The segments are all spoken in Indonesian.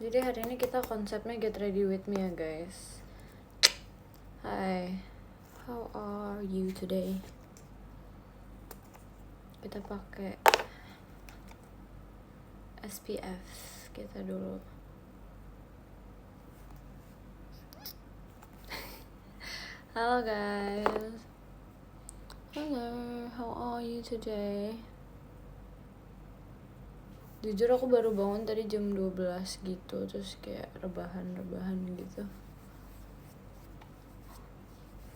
Jadi hari ini kita konsepnya get ready with me ya guys. Hai, how are you today? Kita pakai SPF kita dulu. Halo guys. Hello, how are you today? Jujur aku baru bangun tadi jam 12 gitu, terus kayak rebahan gitu.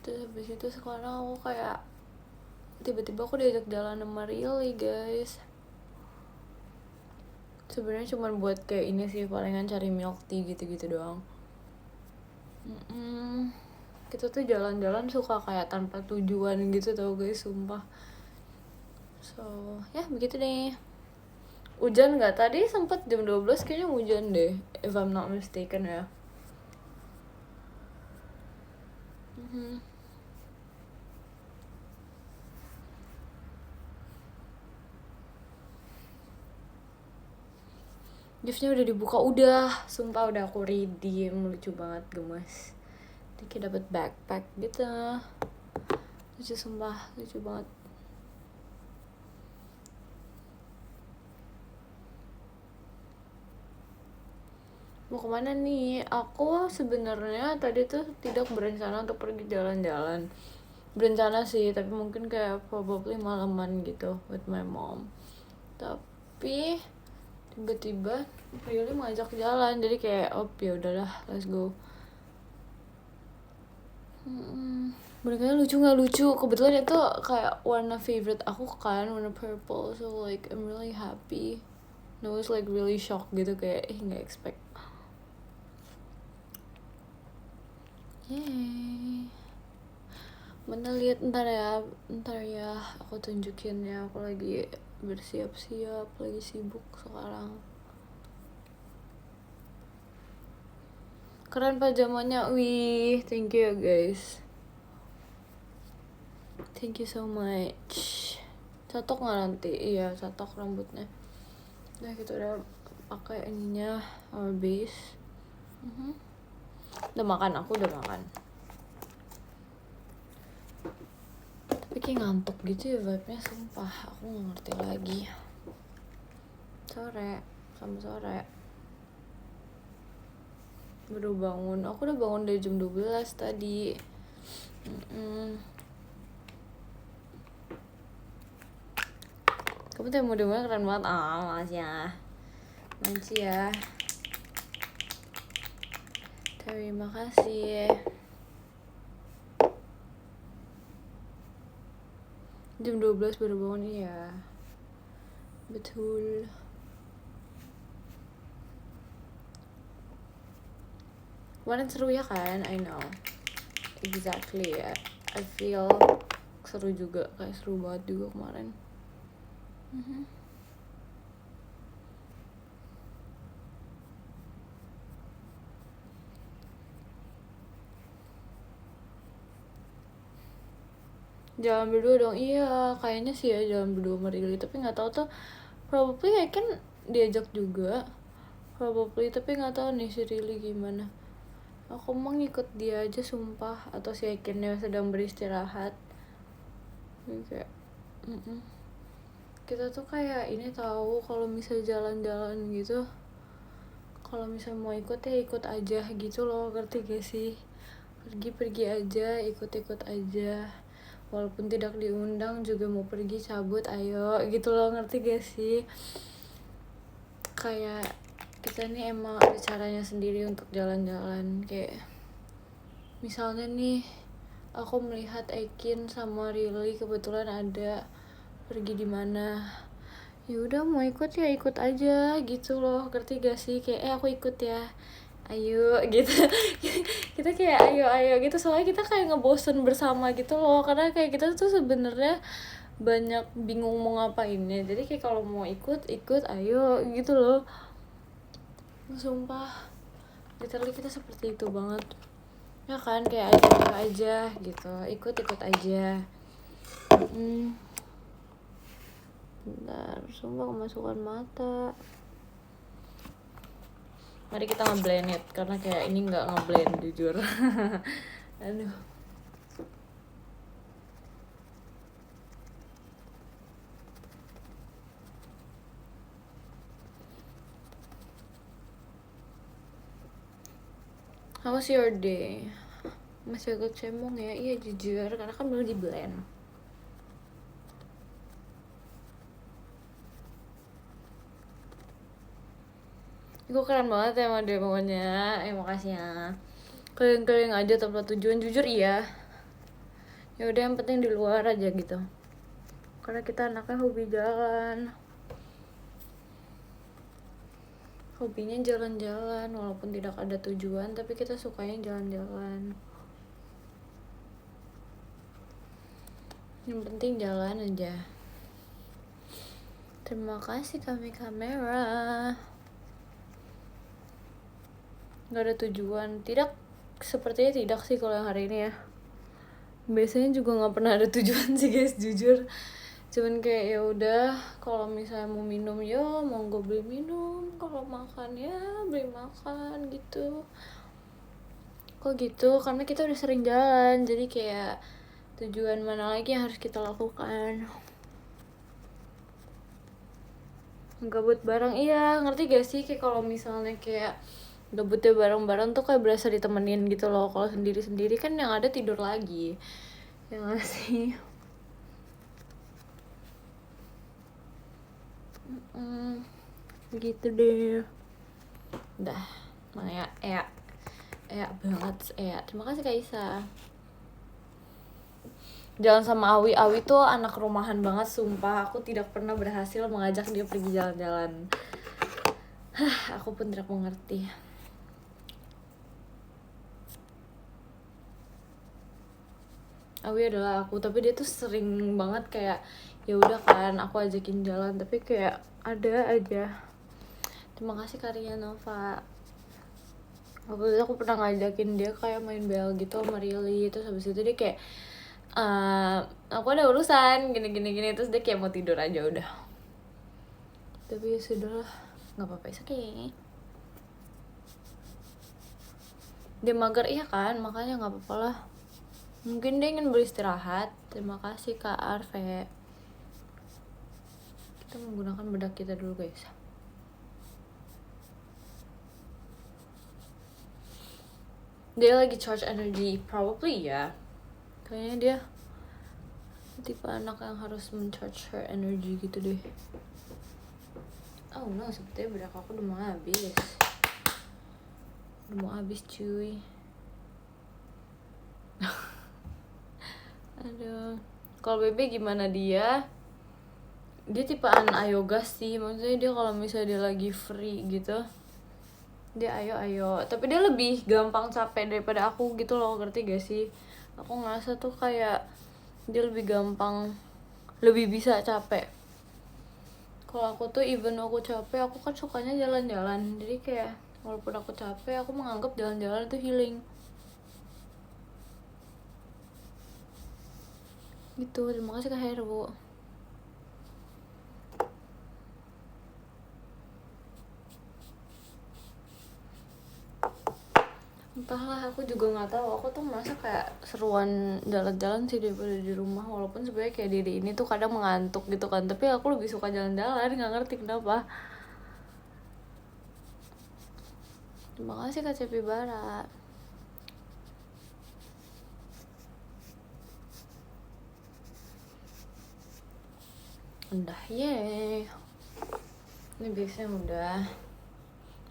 Terus habis itu sekarang aku kayak tiba-tiba aku diajak jalan sama Rilly guys. Sebenarnya cuma buat kayak ini sih, palingan cari milk tea gitu-gitu doang. Kita tuh jalan-jalan suka kayak tanpa tujuan gitu tau guys, sumpah. So, ya begitu deh. Hujan nggak? Tadi sempet jam 12 kayaknya hujan deh, if I'm not mistaken ya. Giftnya udah dibuka, udah. Sumpah udah aku redeem, lucu banget, gemes. Dikit dapet backpack gitu. Lucu sumpah, lucu banget. Mau kemana nih? Aku sebenarnya tadi tuh tidak berencana untuk pergi jalan-jalan. Berencana sih, tapi mungkin kayak probably malaman gitu with my mom. Tapi tiba-tiba Rilly ngajak jalan, jadi kayak ya udahlah, let's go. Bonekanya lucu nggak lucu? Kebetulan itu kayak warna favorite aku kan, warna purple, so like I'm really happy. And I was like really shocked gitu, kayak nggak expect. Yeay. Mana lihat ntar ya aku tunjukin ya, aku lagi bersiap-siap, lagi sibuk sekarang. Keren pajamanya, wih, thank you ya guys, thank you so much. Catok nggak nanti? Iya catok rambutnya. Nah kita udah pakai ininya, our base. Udah makan, aku udah makan. Tapi kayak ngantuk gitu ya vibe-nya, sumpah aku nggak ngerti lagi. Sore, sampai sore. Baru bangun, aku udah bangun dari jam 12 tadi. Kamu tuh model-model keren banget. Makasih ya. Terima kasih. Jam 12 baru bangun, iya. Betul. Kemarin seru ya kan? I know. Exactly ya. I feel seru juga, kayak seru banget juga kemarin. Jalan berdua dong, iya kayaknya sih ya jalan berdua sama Rilly, tapi nggak tahu tuh, probably I kan diajak juga, probably, tapi nggak tahu nih si Rilly gimana. Aku mau ngikut dia aja sumpah, atau si Ekinnya sedang beristirahat. Kayak kita tuh kayak ini tahu, kalau misal jalan-jalan gitu, kalau misal mau ikut ya ikut aja gitu loh, ngerti gak sih? Pergi aja, ikut aja, walaupun tidak diundang juga mau pergi cabut ayo gitu loh, ngerti gak sih? Kayak kita nih emang ada caranya sendiri untuk jalan-jalan. Kayak misalnya nih aku melihat Ekin sama Rilly kebetulan ada pergi di mana, ya udah mau ikut ya ikut aja gitu loh, ngerti gak sih? Kayak aku ikut ya, ayo gitu. Kita kayak ayo gitu, soalnya kita kayak ngebosen bersama gitu loh, karena kayak kita tuh sebenarnya banyak bingung mau ngapainnya, jadi kayak kalau mau ikut ayo gitu loh. Sumpah literally kita seperti itu banget ya kan, kayak aja gitu, ikut aja. Bentar, sumpah kemasukan mata. Mari kita ngeblend it, karena kayak ini nggak ngeblend jujur. Aduh. How was your day? Masih agak cemong ya? Iya jujur, karena kan belum di blend. Gue keren banget ya sama demonya. Makasih ya. Keliling-keliling aja tanpa tujuan, jujur iya. Ya udah yang penting di luar aja gitu. Karena kita anaknya hobi jalan. Hobinya jalan-jalan walaupun tidak ada tujuan, tapi kita sukanya jalan-jalan. Yang penting jalan aja. Terima kasih kami kamera. Gak ada tujuan, tidak, sepertinya tidak sih kalau yang hari ini ya. Biasanya juga nggak pernah ada tujuan sih guys, jujur. Cuman kayak ya udah, kalau misalnya mau minum ya monggo beli minum, kalau makan ya beli makan gitu. Kok gitu? Karena kita udah sering jalan, jadi kayak tujuan mana lagi yang harus kita lakukan. Gabut bareng, iya ngerti gak sih, kayak kalau misalnya kayak gabutnya bareng-bareng tuh kayak berasa ditemenin gitu loh. Kalau sendiri-sendiri kan yang ada tidur lagi, ya gak sih? Gitu deh. Udah, Maya, banget, terima kasih Kak Isa. Jalan sama Awi tuh anak rumahan banget, sumpah. Aku tidak pernah berhasil mengajak dia pergi jalan-jalan. Aku pun tidak mengerti. Awi adalah aku, tapi dia tuh sering banget kayak ya udah kan aku ajakin jalan, tapi kayak ada aja. Terima kasih Karya Nova. Waktu itu aku pernah ngajakin dia kayak main bel gitu sama Rili, terus habis itu dia kayak aku ada urusan gini terus dia kayak mau tidur aja udah. Tapi ya sudah lah, nggak apa-apa, it's okay. Dia mager iya kan, makanya nggak apa-apa lah. Mungkin dia ingin beristirahat. Terima kasih Kak Arve. Kita menggunakan bedak kita dulu guys. Dia lagi charge energy, probably ya. Kayaknya dia tipe anak yang harus mencharge her energy gitu deh. Oh no, sepertinya bedak aku udah mau habis. Udah mau habis cuy. Aduh. Kalau Bebe gimana dia? Dia tipaan ayoga sih, maksudnya dia kalau misalnya dia lagi free gitu, dia ayo. Tapi dia lebih gampang capek daripada aku gitu loh, ngerti gak sih? Aku ngerasa tuh kayak dia lebih gampang, lebih bisa capek. Kalau aku tuh even aku capek, aku kan sukanya jalan-jalan, jadi kayak walaupun aku capek, aku menganggap jalan-jalan itu healing gitu. Terima kasih Kak Heru. Entahlah, aku juga nggak tahu. Aku tuh merasa kayak seruan jalan-jalan sih daripada di rumah, walaupun sebenarnya kayak diri ini tuh kadang mengantuk gitu kan, tapi aku lebih suka jalan-jalan, nggak ngerti kenapa. Terima kasih Kak Cepi Bara. Udah, yeay. Ini biasanya udah.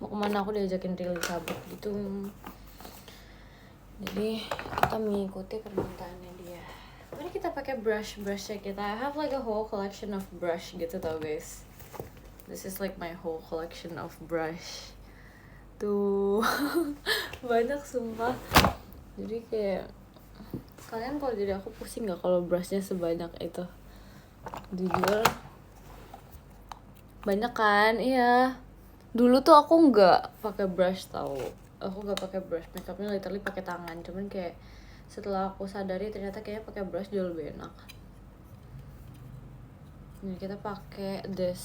Mau kemana aku diajakin Rili cabut gitu. Jadi kita mengikuti permintaannya dia. Mari kita pakai brushnya kita. I have like a whole collection of brush gitu tau guys. This is like my whole collection of brush. Tuh banyak sumpah. Jadi kayak kalian kalau jadi aku pusing nggak kalau brushnya sebanyak itu? Jujur banyak kan, iya. Dulu tuh aku nggak pakai brush tau, aku nggak pakai brush, makeupnya literally pakai tangan. Cuman kayak setelah aku sadari ternyata kayaknya pakai brush jauh lebih enak. Ini kita pakai this,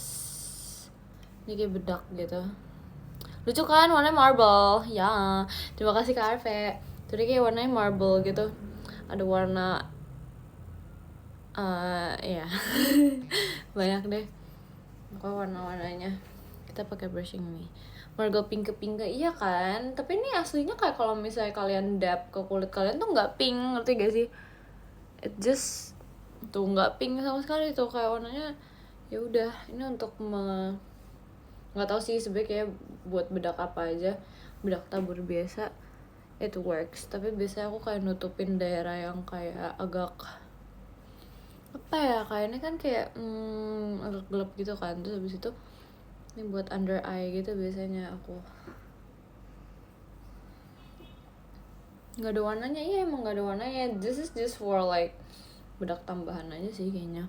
ini kayak bedak gitu. Lucu kan, warnanya marble. Ya, terima kasih Kak Arve. Jadi kayak warnanya marble gitu. Ada warna ya banyak deh pokoknya warna-warnanya. Kita pakai brushing nih, marble pink ke pink, iya kan, tapi ini aslinya kayak kalau misalnya kalian dab ke kulit kalian tuh nggak pink, ngerti gak sih? It just tuh nggak pink sama sekali tuh, kayak warnanya ya udah. Ini untuk nggak tahu sih sebenarnya, kayak buat bedak apa aja, bedak tabur biasa it works, tapi biasanya aku kayak nutupin daerah yang kayak agak apa ya, kayaknya kan kayak agak gelap gitu kan. Terus habis itu ini buat under eye gitu biasanya aku. Nggak ada warnanya, iya emang nggak ada warnanya. This is just for like bedak tambahan aja sih kayaknya.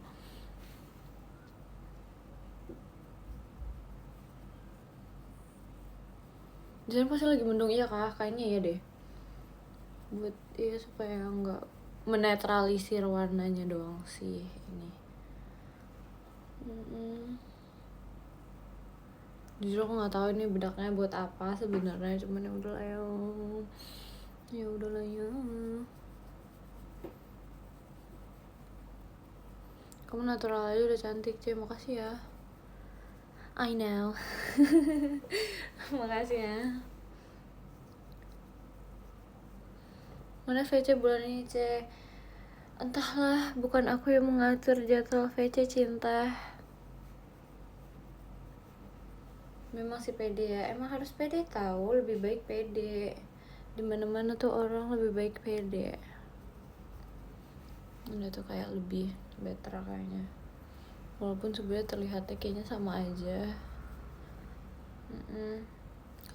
Di sana pasti lagi mendung, iya kah? Kayaknya iya deh. Buat iya supaya nggak menetralisir warnanya doang sih ini. Jujur aku nggak tahu ini bedaknya buat apa sebenarnya, cuman ya udahlah ya udahlah ya. Kamu natural aja udah cantik cuy, makasih ya. I know. Makasih ya. Mana VC bulan ini, C? Entahlah, bukan aku yang mengatur jadwal VC cinta. Memang sih pede ya, emang harus pede tahu, lebih baik pede. Dimana-mana tuh orang lebih baik pede. Udah tuh kayak lebih better kayaknya. Walaupun sebenarnya terlihatnya kayaknya sama aja.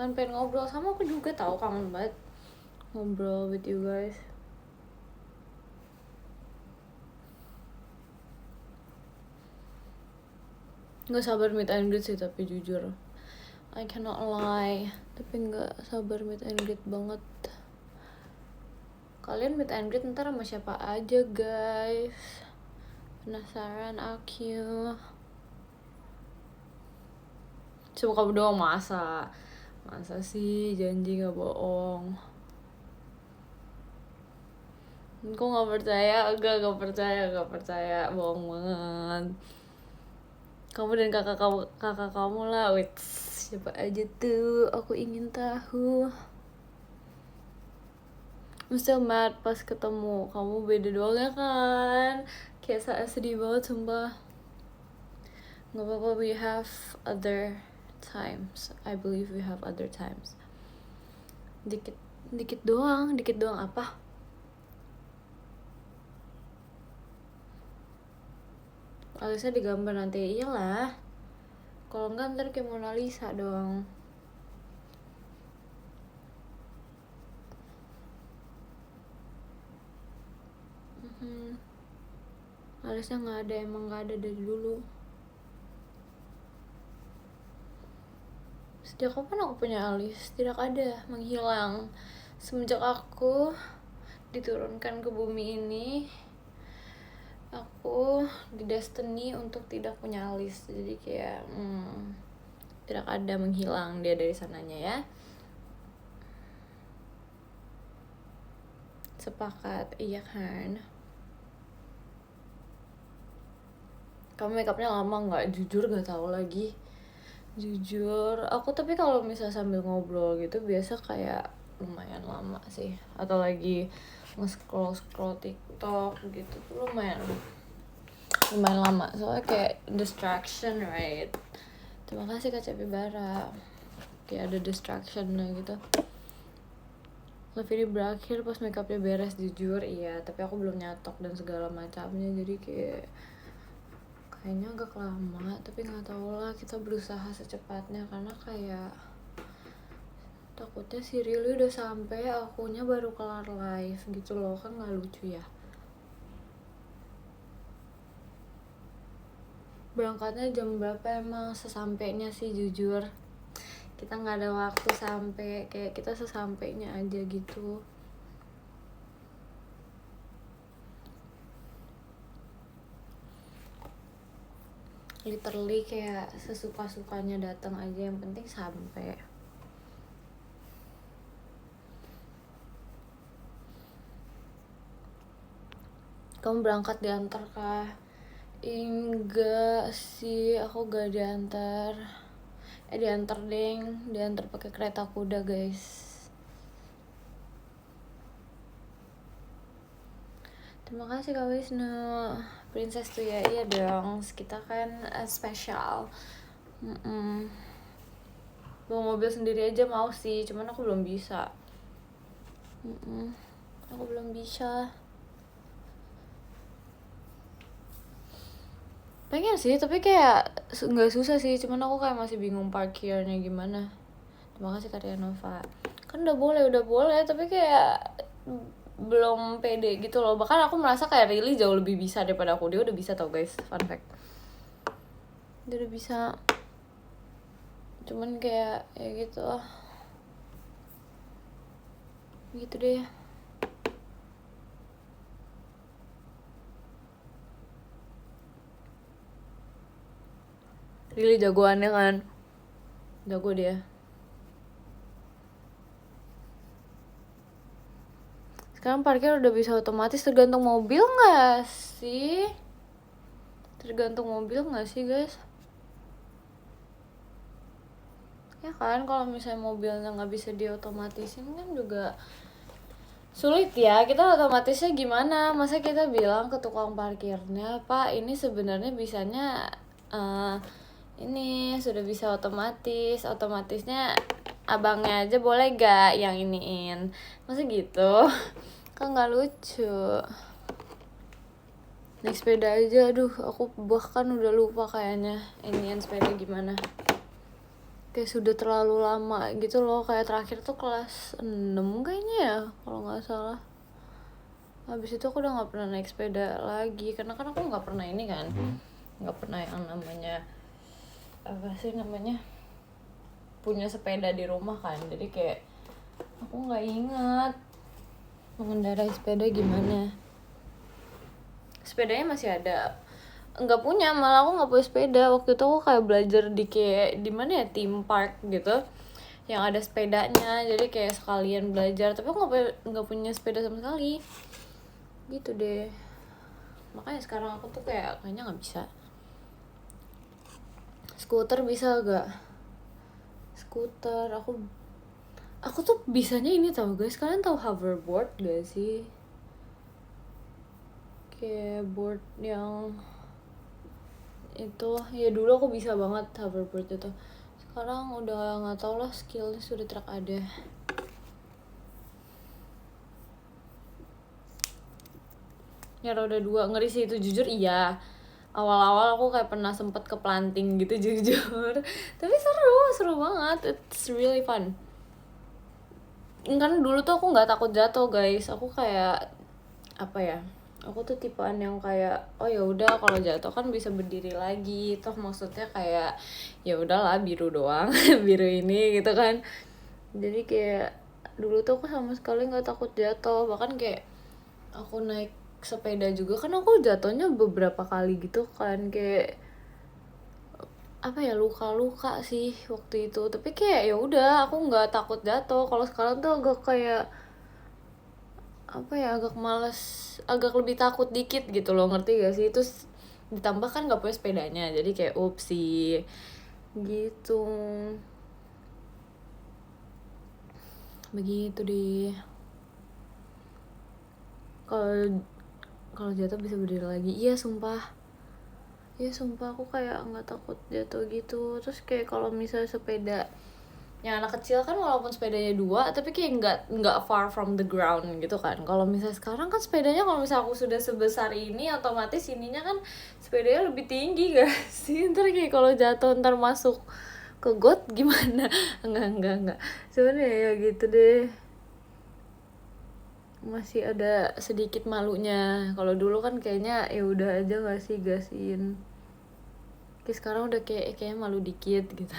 Kan pengen ngobrol sama aku juga tahu, kangen banget ngobrol with you guys. Nggak sabar meet and greet sih, tapi jujur I cannot lie, tapi nggak sabar meet and greet banget. Kalian meet and greet ntar sama siapa aja guys? Penasaran aku. Cuma kamu doang, masa sih, janji nggak bohong. Kok nggak percaya? Gak percaya, bohong banget. Kamu dan kakak kamu lah, wait, siapa aja tuh? Aku ingin tahu. I'm still mad pas ketemu kamu, beda doang ya kan? Kayak sedih banget sumpah. Gak apa-apa, we have other times. I believe we have other times. Dikit doang apa? Alisnya digambar nanti, iyalah. Kalau enggak ntar kayak Mona Lisa dong. Alisnya nggak ada, emang nggak ada dari dulu. Sejak kapan aku punya alis? Tidak ada, menghilang. Semenjak aku diturunkan ke bumi ini, aku didestiny untuk tidak punya alis. Jadi kayak tidak ada, menghilang dia dari sananya ya. Sepakat, iya kan? Kamu makeupnya lama nggak? Jujur gak tahu lagi. Jujur, aku tapi kalau misalnya sambil ngobrol gitu biasa kayak lumayan lama sih. Atau lagi nge-scroll TikTok gitu tuh lumayan lama. Soalnya kayak distraction, right? Terima kasih Kak Cepi Bara. Kayak ada distraction gitu. Live ini berakhir pas makeupnya beres, jujur iya. Tapi aku belum nyatok dan segala macamnya, jadi kayaknya agak lama, tapi nggak tahu lah, kita berusaha secepatnya karena kayak takutnya si Rili udah sampai, akunya baru kelar live gitu loh, kan nggak lucu ya. Berangkatnya jam berapa emang sesampainya sih, jujur kita nggak ada waktu sampai, kayak kita sesampainya aja gitu. Literally kayak sesuka-sukanya datang aja, yang penting sampai. Kamu berangkat diantar kah? Enggak sih, aku gak diantar. Diantar deng, diantar pakai kereta kuda guys. Terima kasih Kak Wisnu. Princess tuh ya, iya dong. Kita kan spesial. Bawa mobil sendiri aja mau sih, cuman aku belum bisa. Aku belum bisa. Pengen sih, tapi kayak nggak susah sih. Cuman aku kayak masih bingung parkirnya gimana. Terima kasih Karya Nova. Kan udah boleh, tapi kayak belum pede gitu loh. Bahkan aku merasa kayak Rilly jauh lebih bisa daripada aku. Dia udah bisa tau guys, fun fact. Dia udah bisa. Cuman kayak ya gitu lah. Gitu deh. Rilly jagoannya kan. Jago dia. Sekarang parkir udah bisa otomatis, tergantung mobil nggak sih? Tergantung mobil nggak sih guys? Ya kan, kalau misalnya mobilnya nggak bisa diotomatisin kan juga sulit ya. Kita otomatisnya gimana? Masa kita bilang ke tukang parkirnya, Pak ini sebenarnya bisanya ini sudah bisa otomatisnya abangnya aja boleh gak yang iniin? Masa gitu? Kan nggak lucu. Naik sepeda aja, aduh aku bahkan udah lupa kayaknya iniin sepeda gimana. Kayak sudah terlalu lama gitu loh, kayak terakhir tuh kelas 6 kayaknya ya kalau nggak salah. Habis itu aku udah nggak pernah naik sepeda lagi karena kan aku nggak pernah ini kan, nggak pernah yang namanya apa sih namanya punya sepeda di rumah kan, jadi kayak aku nggak ingat mengendarai sepeda gimana. Sepedanya masih ada, nggak punya, malah aku nggak punya sepeda. Waktu itu aku kayak belajar di kayak di mana ya, theme park gitu yang ada sepedanya, jadi kayak sekalian belajar, tapi aku nggak punya sepeda sama sekali gitu deh. Makanya sekarang aku tuh kayaknya nggak bisa. Skuter bisa gak? Skuter aku tuh bisanya ini tau guys, kalian tahu hoverboard gak sih? Kayak board yang itu ya, dulu aku bisa banget hoverboard itu. Sekarang udah nggak tau lah, skillnya sudah tidak ada. Ya roda 2 ngeri sih itu jujur. Iya, awal-awal aku kayak pernah sempet ke planting gitu jujur. Tapi seru banget, it's really fun. Kan dulu tuh aku nggak takut jatuh guys, aku kayak apa ya, aku tuh tipaan yang kayak oh ya udah kalau jatuh kan bisa berdiri lagi, toh maksudnya kayak ya udahlah biru doang biru ini gitu kan. Jadi kayak dulu tuh aku sama sekali nggak takut jatuh. Bahkan kayak aku naik sepeda juga kan aku jatuhnya beberapa kali gitu kan, kayak apa ya, luka sih waktu itu. Tapi kayak ya udah aku nggak takut jatuh. Kalau sekarang tuh agak kayak apa ya, agak males, agak lebih takut dikit gitu loh, ngerti gak sih? Terus ditambah kan nggak punya sepedanya, jadi kayak upsi gitu. Begitu deh. Kalau jatuh bisa berdiri lagi. Iya sumpah aku kayak nggak takut jatuh gitu. Terus kayak kalau misalnya sepeda yang anak kecil kan walaupun sepedanya 2 tapi kayak nggak far from the ground gitu kan. Kalau misalnya sekarang kan sepedanya, kalau misalnya aku sudah sebesar ini otomatis ininya kan sepedanya lebih tinggi gak sih? Ntar kayak kalau jatuh ntar masuk ke got gimana? enggak sebenarnya ya gitu deh, masih ada sedikit malunya. Kalau dulu kan kayaknya ya udah aja nggak sih gasin. Kayak sekarang udah kayaknya malu dikit gitu.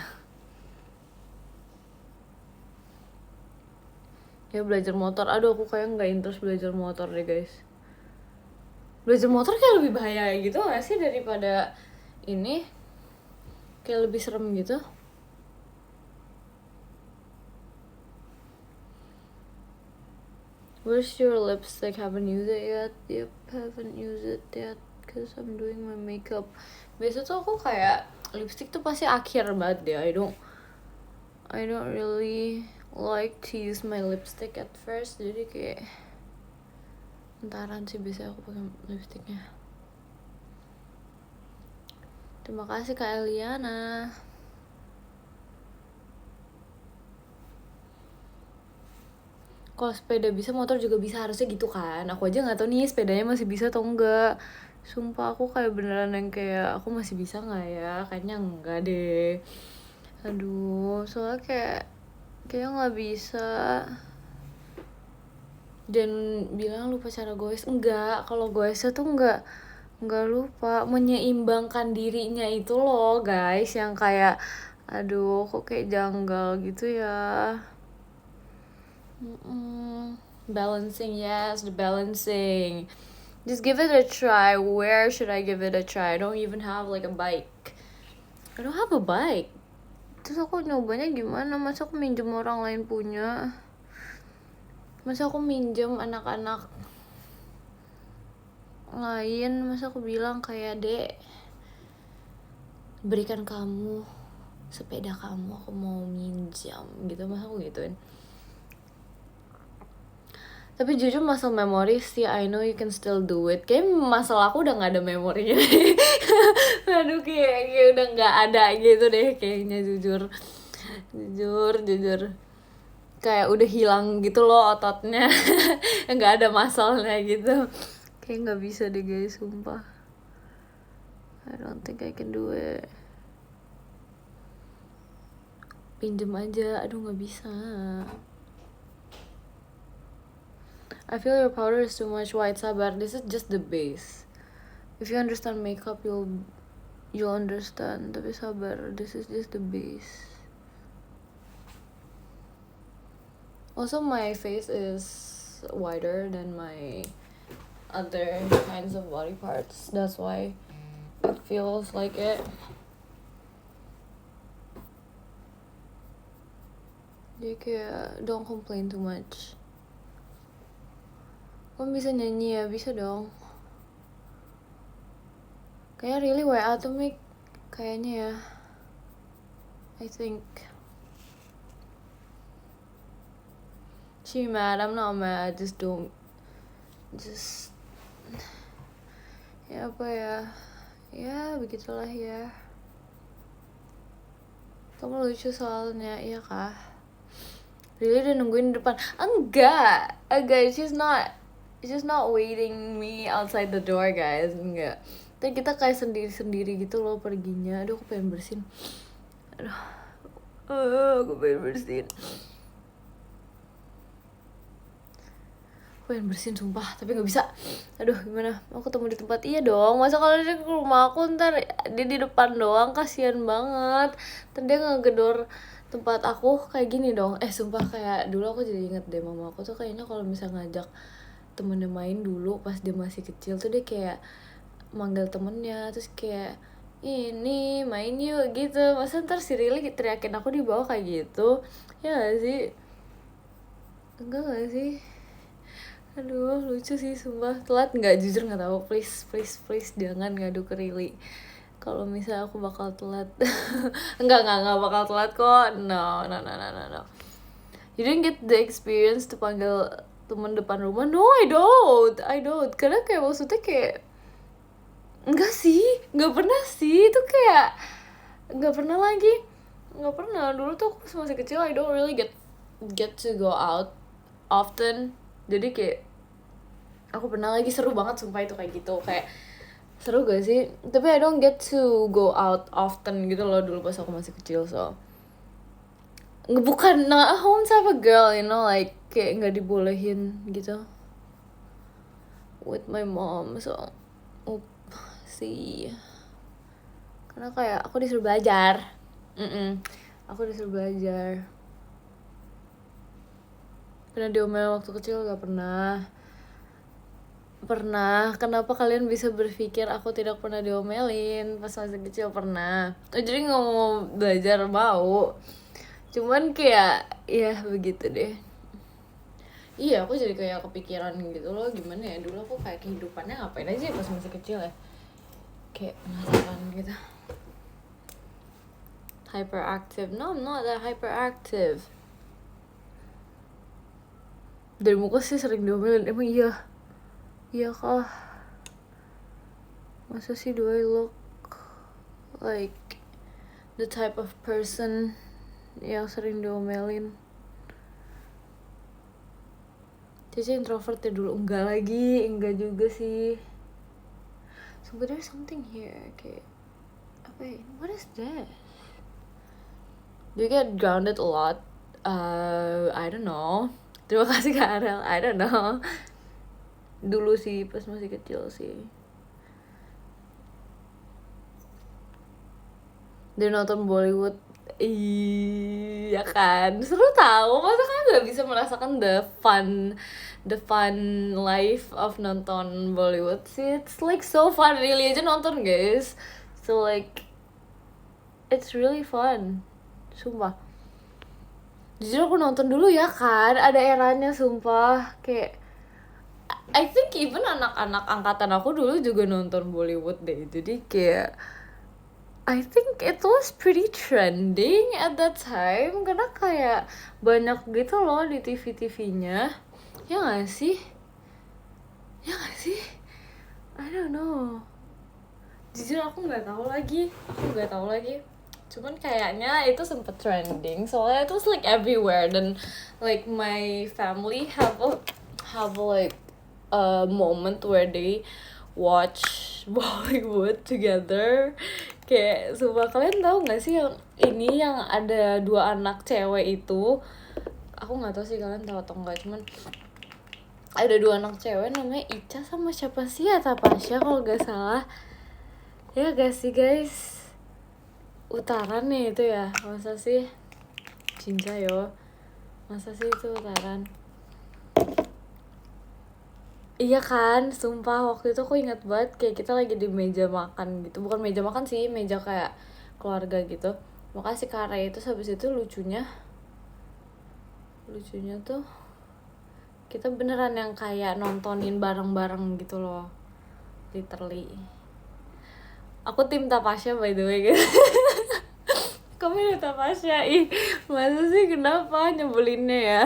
Ya belajar motor, aduh aku kayak nggak interest belajar motor deh guys. Belajar motor kayak lebih bahaya gitu nggak sih daripada ini, kayak lebih serem gitu. Where's your lipstick? Haven't used it yet? Yep, haven't used it yet cause I'm doing my makeup. Biasa tuh aku kayak lipstick tuh pasti akhir banget deh. I don't really like to use my lipstick at first, jadi kayak entaran sih biasanya aku pakai lipsticknya. Terima kasih Kak Eliana. Kalau sepeda bisa, motor juga bisa, harusnya gitu kan. Aku aja nggak tahu nih sepedanya masih bisa atau enggak. Sumpah aku kayak beneran yang kayak aku masih bisa nggak ya? Kayaknya enggak deh. Aduh, soalnya kayak nggak bisa. Dan bilang lupa cara goes, enggak. Kalau goesnya tuh enggak lupa, menyeimbangkan dirinya itu loh guys, yang kayak aduh kok kayak janggal gitu ya. Balancing, yes, the balancing. Just give it a try. Where should I give it a try? I don't even have like a bike. I don't have a bike. Terus aku nyobanya gimana? Masa aku minjem orang lain punya? Masa aku minjem anak-anak lain? Masa aku bilang kayak, Dek, berikan kamu sepeda kamu, aku mau minjam gitu. Masa aku gituin? Tapi jujur masalah memori sih, I know you can still do it. Kayak masalah aku udah gak ada memorinya. Aduh kayak udah gak ada gitu deh kayaknya, jujur. Kayak udah hilang gitu loh ototnya. Gak ada masalahnya gitu. Kayak gak bisa deh guys, sumpah. I don't think I can do it. Pinjem aja, aduh gak bisa. I feel your powder is too much white, sabar. This is just the base. If you understand makeup, you'll understand. Tapi sabar, this is just the base. Also, my face is wider than my other kinds of body parts. That's why it feels like it. Jadi kayak don't complain too much. Kamu bisa nyanyi ya? Bisa dong. Kayaknya really WA tuh Mik. Kayaknya ya. I think. She mad? I'm not mad. Just ya apa ya? Ya begitulah ya. Kamu lucu soalnya, iya kah? Really udah nungguin di depan? Enggak, she's not waiting me outside the door guys, enggak. Tapi kita kayak sendiri gitu loh perginya. Aduh aku pengen bersin. Aku pengen bersin. Aku pengen bersin sumpah, tapi gak bisa. Aduh gimana, mau ketemu di tempat? Iya dong, masa kalau dia ke rumah aku ntar dia di depan doang, kasihan banget. Ntar dia ngegedor tempat aku kayak gini dong. Sumpah kayak dulu aku jadi inget deh, mama aku tuh kayaknya kalau misalnya ngajak temennya main dulu pas dia masih kecil tuh dia kayak manggil temennya, terus kayak ini main yuk gitu. Masa ntar si Rili teriakin aku di bawah kayak gitu? Ya gak sih? Enggak gak sih? Aduh lucu sih sumpah. Telat nggak? Jujur nggak tahu. Please jangan ngadu ke Rili kalau misalnya aku bakal telat. enggak bakal telat kok. No. You didn't get the experience to panggil teman depan rumah? No, I don't. Karena kayak maksudnya kayak enggak pernah sih. Itu kayak nggak pernah dulu tuh aku masih kecil. I don't really get to go out often. Jadi kayak aku pernah lagi, seru banget sumpah itu kayak gitu. Kayak seru gak sih? Tapi I don't get to go out often gitu loh dulu pas aku masih kecil. So bukan not a home type of girl, you know, like kayak nggak dibolehin gitu with my mom. So sih karena kayak aku disuruh belajar. Aku disuruh belajar. Pernah diomelin waktu kecil? Gak pernah. Kenapa kalian bisa berpikir aku tidak pernah diomelin pas masih kecil? Pernah. Jadi gak mau belajar, mau. Cuman kayak ya begitu deh. Iya, aku jadi kayak kepikiran gitu loh, gimana ya dulu aku kayak kehidupannya ngapain aja ya pas masih kecil ya, kayak penasaran gitu. Hyperactive? No, I'm not that hyperactive. Dari muka sih sering diomelin, emang iya? Iya kah? Masa sih do I look like the type of person yang sering diomelin? Cici introvert ya dulu, enggak juga sih. So but there's something here, kayak apa ya? What is that? Do you get grounded a lot? I don't know. Terima kasih Kak Arel, I don't know. Dulu sih, pas masih kecil sih. Dia nonton Bollywood, iya kan, seru tahu. Masa kan nggak bisa merasakan the fun life of nonton Bollywood sih. It's like so fun, really aja nonton guys. So like it's really fun, sumpah. Jujur aku nonton dulu ya kan, ada eranya sumpah. Kayak I think even anak-anak angkatan aku dulu juga nonton Bollywood deh. Jadi kayak I think it was pretty trending at that time, karena kayak banyak gitu loh di TV-TV-nya. Ya gak sih? Ya gak sih? I don't know. Jujur aku nggak tahu lagi. Cuman kayaknya itu sempet trending, soalnya it was like everywhere. Dan like my family have like a moment where they watch Bollywood together. Kayak sumpah, kalian tahu nggak sih yang ini yang ada 2 anak cewek itu? Aku nggak tahu sih kalian tahu atau enggak, cuman ada 2 anak cewek namanya Ica sama siapa sih ya, Tapasya kalau nggak salah. Ya gak sih guys? Utaran nih itu ya, masa sih? Cinta yo, masa sih itu Utaran? Iya kan, sumpah waktu itu aku ingat banget kayak kita lagi di meja makan gitu. Bukan meja makan sih, meja kayak keluarga gitu. Makasih Kare itu, habis itu lucunya tuh kita beneran yang kayak nontonin bareng-bareng gitu loh. Literally. Aku tim Tapasya by the way gitu. Kamu udah Tapasya, ih masa sih, kenapa nyebelinnya ya?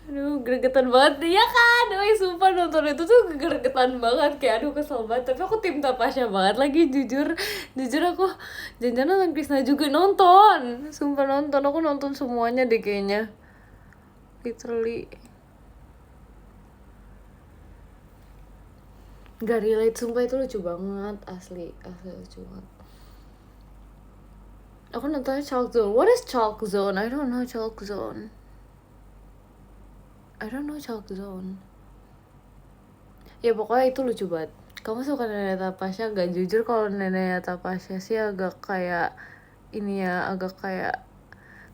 Aduh gregetan banget ya kan, sumpah nonton itu tuh gregetan banget, kayak aduh kesel banget. Tapi aku tim Tapasya banget lagi, jujur aku jangan nonton Krisna juga nonton, sumpah nonton, aku nonton semuanya deh kayaknya, literally. Gak relate, sumpah itu lucu banget, asli lucu banget. Aku nontonnya Chalk Zone. What is Chalk Zone? I don't know Chalk Zone. Ya pokoknya itu lucu banget. Kamu suka Nenek Tapasya gak? Jujur kalau Nenek Tapasya sih agak kayak ini ya, agak kayak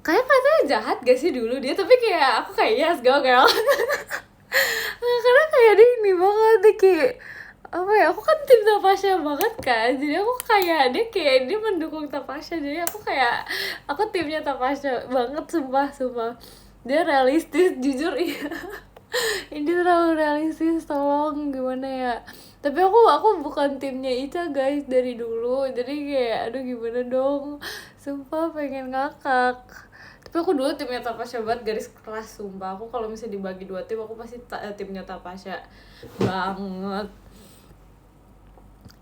katanya jahat gak sih dulu dia, tapi kayak aku kayak yes go girl. Karena kayak dia ini banget deh, kayak apa ya, aku kan tim Tapasya banget kan, jadi aku kayak dia mendukung Tapasya, jadi aku timnya Tapasya banget, sumpah dia realistis, jujur iya. Ini terlalu realistis, tolong gimana ya. Tapi aku bukan timnya Ica guys dari dulu, jadi kayak aduh gimana dong, sumpah pengen ngakak. Tapi aku dulu timnya Tapasya banget, garis keras sumpah. Aku kalau misalnya dibagi 2 tim, aku pasti timnya Tapasya banget.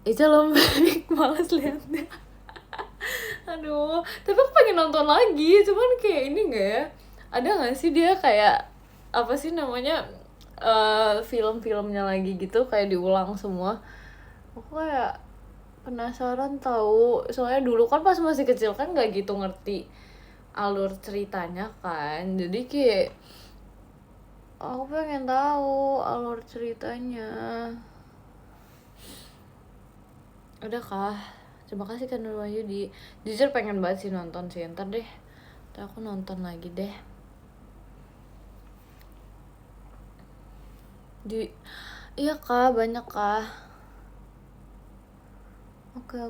Ica loh malas liatnya. Aduh, tapi aku pengen nonton lagi, cuman kayak ini enggak ya, ada nggak sih dia kayak apa sih namanya, film-filmnya lagi gitu, kayak diulang semua. Aku kayak penasaran tahu, soalnya dulu kan pas masih kecil kan nggak gitu ngerti alur ceritanya kan, jadi kayak aku pengen tahu alur ceritanya. Udah kah? Terima kasih kan Nur Wahyudi. Jujur pengen banget sih nonton sih, ntar aku nonton lagi deh. Iya kah, banyak kah? Oke.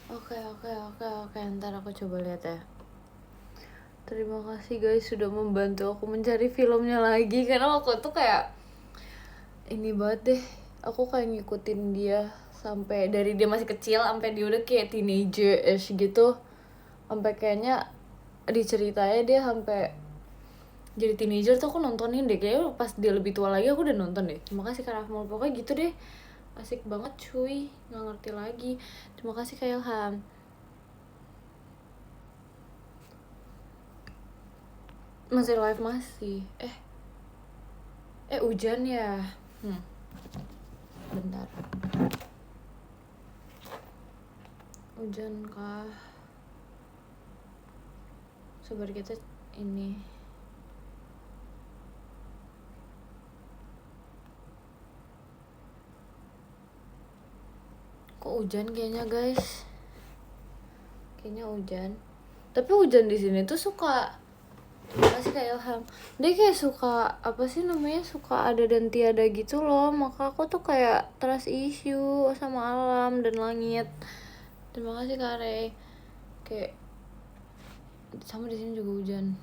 Oke, ntar aku coba lihat ya. Terima kasih guys sudah membantu aku mencari filmnya lagi, karena aku tuh kayak ini banget deh, aku kayak ngikutin dia sampai dari dia masih kecil sampai dia udah kayak teenager-ish gitu, sampai kayaknya diceritanya dia sampai jadi teenager tuh aku nontonin deh, kayaknya pas dia lebih tua lagi aku udah nonton deh. Terima kasih Kak Rahmul, pokoknya gitu deh, asik banget cuy, nggak ngerti lagi. Terima kasih Kak Ilham. Masih live masih hujan ya. Bentar, hujan kah? Sabar kita ini. Kok hujan kayaknya guys? Kayaknya hujan. Tapi hujan di sini tuh suka, terima kasih Kak Ilham, dia kayak suka apa sih namanya, suka ada dan tiada gitu loh, maka aku tuh kayak trust issue sama alam dan langit. Terima kasih Kak Rey. Kayak sama di sini juga hujan.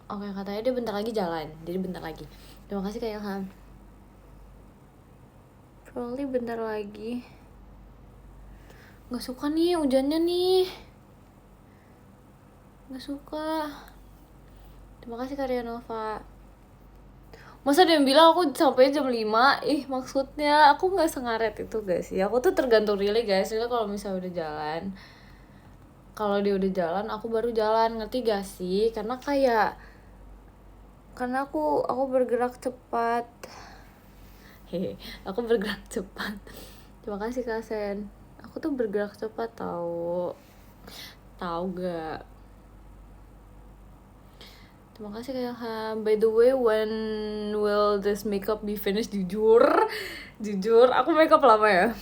Oke, katanya dia bentar lagi jalan, jadi bentar lagi. Terima kasih Kak Ilham. Probably bentar lagi. Gak suka nih hujannya nih, gak suka. Terima kasih Karya Nova. Masa ada yang bilang aku sampai jam 5? Maksudnya aku gak sengaret itu guys ya. Aku tuh tergantung really guys. Jadi kalau misalnya udah jalan, kalau dia udah jalan aku baru jalan, ngerti gak sih? Karena aku bergerak cepat. Aku bergerak cepat. Terima kasih Kak Sen. Aku tuh bergerak cepat tahu gak? Terima kasih Kak Ilham. By the way, when will this makeup be finished? Jujur, aku makeup lama ya.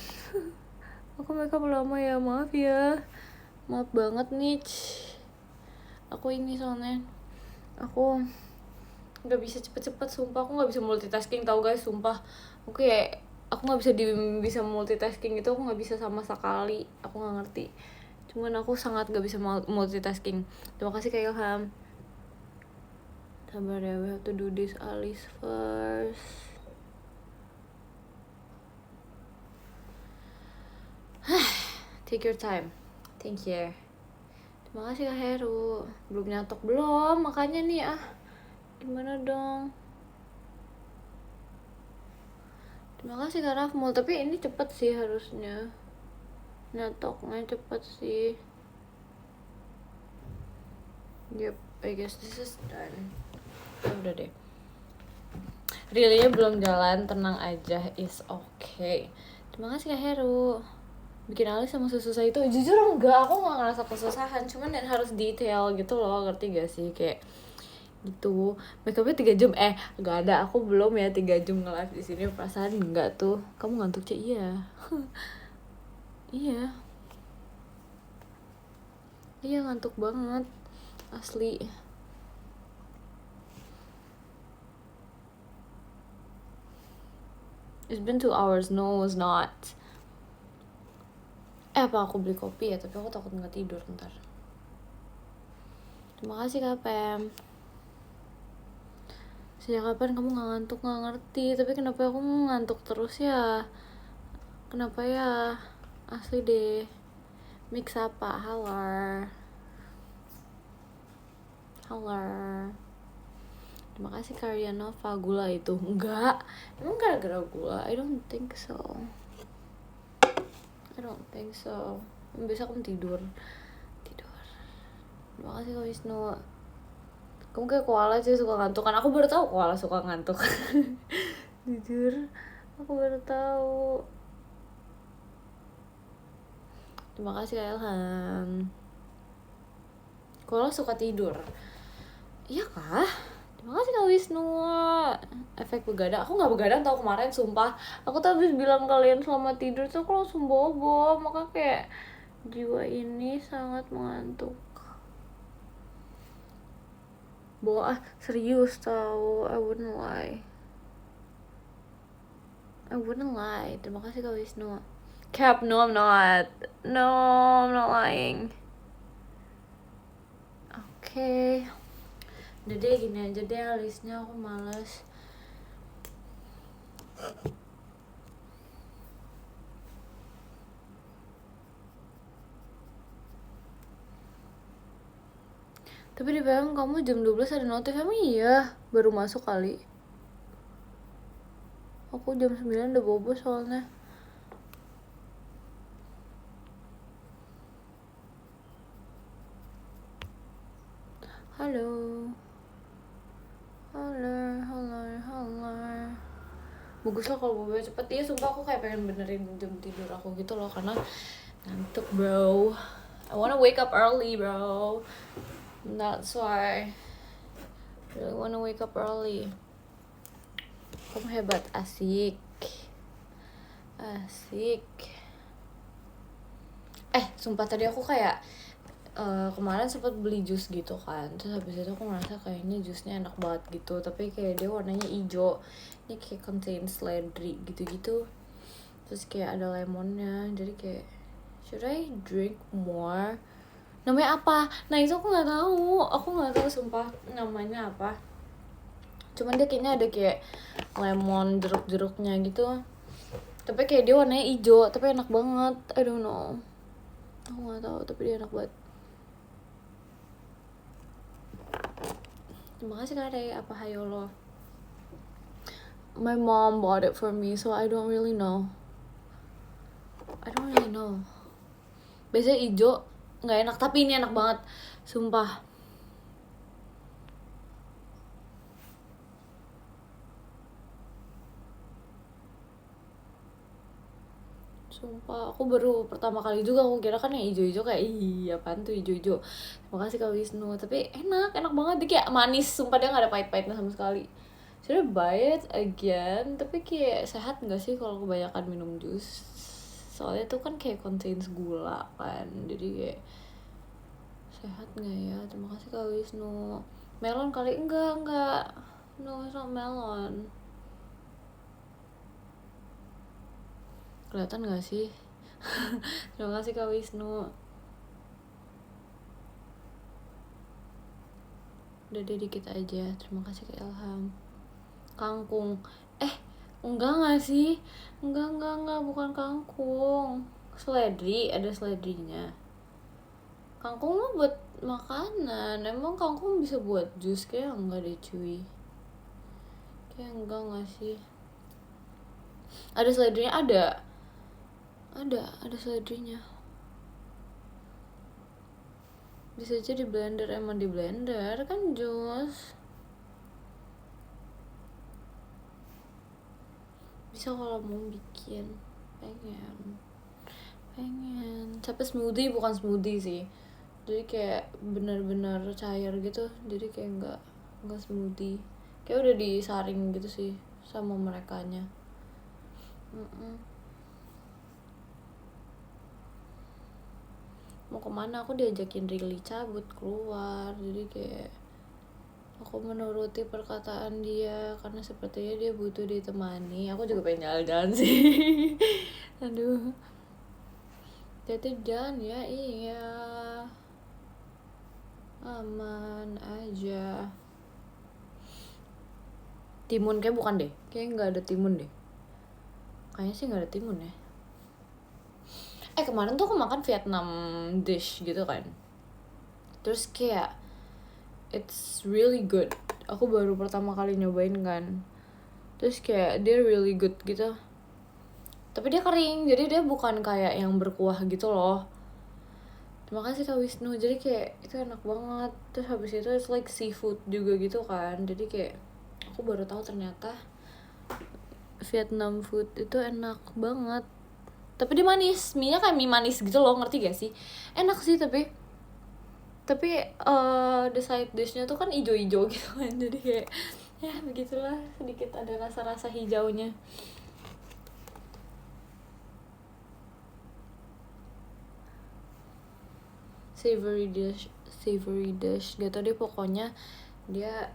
Maaf ya. Maaf banget nih. Aku ini soalnya, aku nggak bisa cepet-cepet, sumpah. Aku nggak bisa multitasking tau guys, sumpah. Aku nggak bisa multitasking itu, aku nggak bisa sama sekali. Aku nggak ngerti. Cuman aku sangat nggak bisa multitasking. Terima kasih Kak Ilham. Sabar ya, we have to do this Alice first. Take your time. Thank you. Terima kasih Kak Heru. Belum nyatok belum, makanya nih gimana dong. Terima kasih Kak Rafmul, tapi ini cepet sih harusnya. Nyatoknya cepet sih. Yep, I guess this is done. Udah deh. Really-nya belum jalan, tenang aja, is okay. Terima kasih Kak Heru. Bikin alis sama susah itu, jujur enggak, aku nggak ngerasa kesusahan, cuman yang harus detail gitu loh, ngerti gak sih, kayak gitu. Makeupnya 3 jam, nggak ada, aku belum ya 3 jam nge-live di sini, perasaan enggak tuh. Kamu ngantuk Cek? Iya. Iya ngantuk banget, asli. It's been 2 hours, no it's not. Apa aku beli kopi ya, tapi aku takut nggak tidur ntar. Terima kasih Kak Pem. Sejak kapan kamu nggak ngantuk? Nggak ngerti, tapi kenapa aku ngantuk terus ya? Kenapa ya? Asli deh. Mix apa? Halo. Terima kasih Karya Nova. Gula itu enggak, emang gara-gara gula? I don't think so. Besok kamu tidur. Terima kasih Kak Wisnu. Kamu kayak koala sih, suka ngantuk kan? Aku baru tahu koala suka ngantuk. Jujur, aku baru tahu. Terima kasih Kak Ilham. Koala suka tidur. Iya kah? Terima kasih Kak Wisnu. Efek begadang. Aku gak begadang tau kemarin, sumpah. Aku tuh habis bilang kalian selamat tidur tuh aku langsung bobo. Maka kayak jiwa ini sangat mengantuk. Serius tau. I wouldn't lie. Terima kasih Kak Wisnu. Cap, no I'm not. No, I'm not lying. Oke. Udah deh, gini aja deh listnya, aku males. Tapi di PM kamu jam 12 ada notif, emang iya? Baru masuk kali. Aku jam 9 udah bobo soalnya. Halo. Bagus lah kalau bobo cepet. Iya sumpah aku kayak pengen benerin jam tidur aku gitu loh, karena ngantuk bro. I wanna wake up early bro. That's why really wanna wake up early. Kamu hebat, asik. Sumpah tadi aku kayak kemarin sempat beli jus gitu kan, terus habis itu aku ngerasa kayaknya jusnya enak banget gitu, tapi kayak dia warnanya hijau, ini kayak contain celery gitu-gitu, terus kayak ada lemonnya, jadi kayak should I drink more? Namanya apa? Nah itu aku nggak tahu sumpah namanya apa, cuman dia kayaknya ada kayak lemon jeruk-jeruknya gitu, tapi kayak dia warnanya hijau tapi enak banget. I don't know, aku nggak tahu tapi dia enak banget. Terima kasih Kare, apa hayolo. My mom bought it for me, so I don't really know. Biasanya hijau nggak enak, tapi ini enak banget, sumpah. Sumpah, aku baru pertama kali juga, aku kira kan yang hijau-hijau kayak apaan tuh hijau-hijau. Terima kasih Kak Wisnu, tapi enak banget, dia kayak manis, sumpah dia nggak ada pahit-pahitnya sama sekali. Should I buy it again? Tapi kayak sehat nggak sih kalau kebanyakan minum jus? Soalnya tuh kan kayak contains gula kan, jadi kayak sehat nggak ya? Terima kasih Kak Wisnu. Melon kali? Enggak. No, it's not melon. Kelihatan gak sih? Terima kasih Kak Wisnu. Udah deh dikit aja. Terima kasih Kak Ilham. Kangkung. Enggak gak sih? Enggak, bukan kangkung. Seledri, ada seledrinya. Kangkung mah buat makanan. Emang kangkung bisa buat jus? Kayak enggak deh cuy. Kayak enggak gak sih? Ada seledrinya? Ada seledrinya. Bisa aja di blender, emang di blender kan jus. Bisa kalau mau bikin, pengen. Tapi smoothie bukan smoothie sih. Jadi kayak benar-benar cair gitu. Jadi kayak enggak smoothie. Kayak udah disaring gitu sih sama merekanya. Mau kemana? Aku diajakin Rili cabut keluar, jadi kayak aku menuruti perkataan dia karena sepertinya dia butuh ditemani. Aku juga pengen jalan-jalan sih. Aduh, jadi jalan ya, iya aman aja. Timun kayak bukan deh, kayak nggak ada timun deh, kayaknya sih nggak ada timun ya. Kemarin tuh aku makan Vietnam dish gitu kan, terus kayak it's really good. Aku baru pertama kali nyobain kan, terus kayak dia really good gitu, tapi dia kering, jadi dia bukan kayak yang berkuah gitu loh. Terima kasih Kak Wisnu, jadi kayak itu enak banget. Terus habis itu it's like seafood juga gitu kan, jadi kayak aku baru tahu ternyata Vietnam food itu enak banget. Tapi dia manis, mie-nya kayak mie manis gitu loh, ngerti gak sih? Enak sih tapi the side dish-nya tuh kan ijo-ijo gitu kan, jadi kayak ya begitulah, sedikit ada rasa-rasa hijaunya. Savory dish gitu deh pokoknya. Dia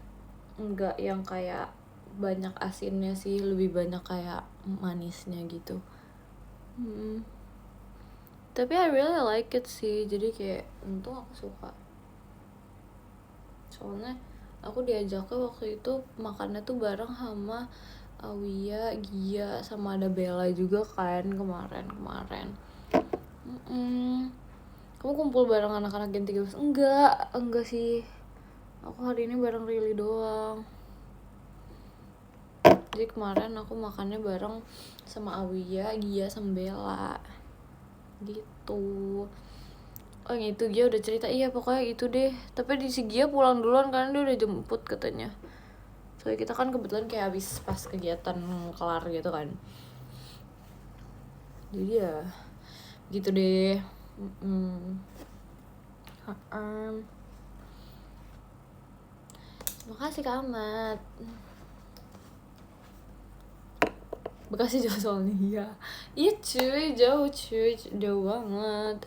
enggak yang kayak banyak asinnya sih, lebih banyak kayak manisnya gitu. Tapi I really like it sih, jadi kayak untung aku suka. Soalnya aku diajaknya waktu itu makannya tuh bareng sama Awia, Gia, sama ada Bella juga kan kemarin. Kamu kumpul bareng anak-anak Gen 13? Enggak sih. Aku hari ini bareng Rili doang. Jadi kemarin aku makannya bareng sama Awia, Gia, sama Bella. Gitu. Oh yang itu Gia udah cerita, iya pokoknya itu deh. Tapi di si Gia pulang duluan karena dia udah jemput katanya. Soalnya kita kan kebetulan kayak habis pas kegiatan kelar gitu kan. Jadi ya gitu deh. Makasih Kak Ahmad. Bekasi jauh soalnya ya. Iya cuy, jauh banget.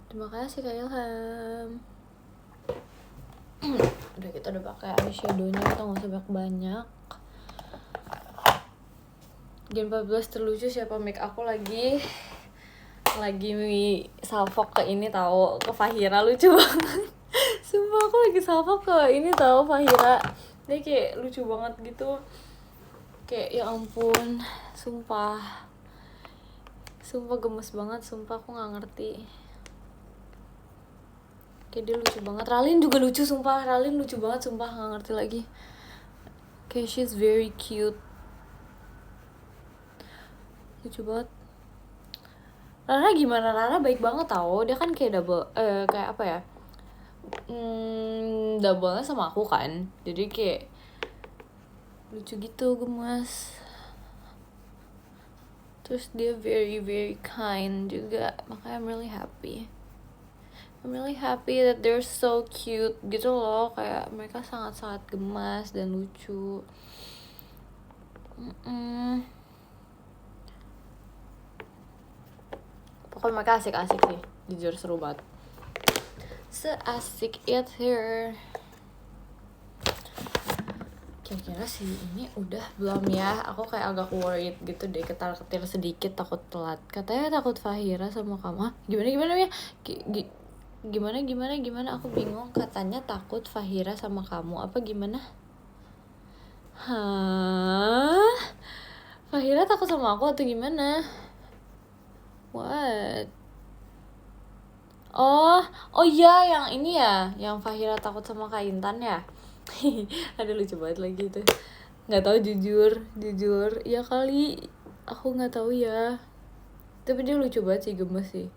Terima kasih Kak Ilham. Udah kita udah pakai eyeshadownya, kita nggak usah banyak. Gen 14 terlucu siapa? Make aku lagi salfok ke ini tahu, ke Fahira, lucu banget. Sumpah aku lagi salfok ke ini tahu Fahira. Dia kayak lucu banget gitu. Kayak ya ampun, sumpah gemes banget, sumpah aku nggak ngerti. Kayak dia lucu banget. Ralin juga lucu, sumpah Ralin lucu banget, sumpah nggak ngerti lagi. Kayak she's very cute, lucu banget. Rara gimana? Rara baik banget tau. Dia kan kayak kayak apa ya? Double-nya sama aku kan. Jadi kayak lucu gitu, gemes. Terus dia very very kind juga. Makanya I'm really happy that they're so cute gitu loh. Kayak mereka sangat-sangat gemas dan lucu. Pokoknya mereka asik-asik sih. Jujur seru banget. Seasik itu. Kira-kira sih ini udah belum ya? Aku kayak agak worried gitu deh, ketar-ketir sedikit, takut telat. Katanya takut Fahira sama kamu. Gimana ya? Gimana? Aku bingung. Katanya takut Fahira sama kamu. Apa gimana? Hah? Fahira takut sama aku atau gimana? What? Oh iya, yang ini ya, yang Fahira takut sama Kak Intan ya. Ada lucu banget lagi tuh. Nggak tahu jujur ya kali, aku nggak tahu ya. Tapi dia lucu banget sih, gemes sih.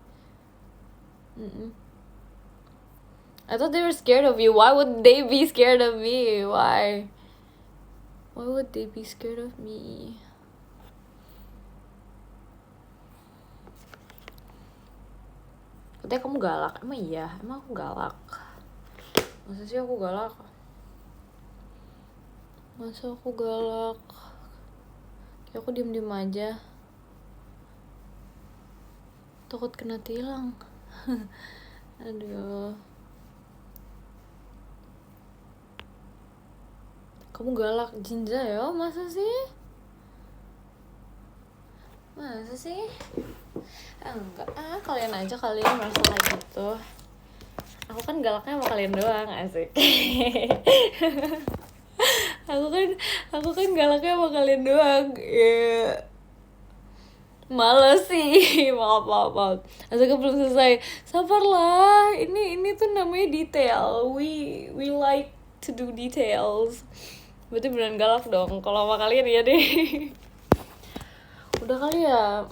I thought they were scared of you. Why would they be scared of me? Why would they be scared of me? Katanya kamu galak. Emang iya? Emang aku galak? Masa sih aku galak? Kayak aku diem aja. Takut kena tilang. Aduh. Kamu galak Jinja ya? Masa sih? Enggak, kalian aja merasa kayak gitu. Aku kan galaknya sama kalian doang, asik. aku kan galaknya sama kalian doang. Ya. Males sih. Maaf. Asal belum selesai. Sabarlah. Ini tuh namanya detail. We like to do details. Berarti beneran galak dong. Kalau sama kalian ya deh. Udah kali ya.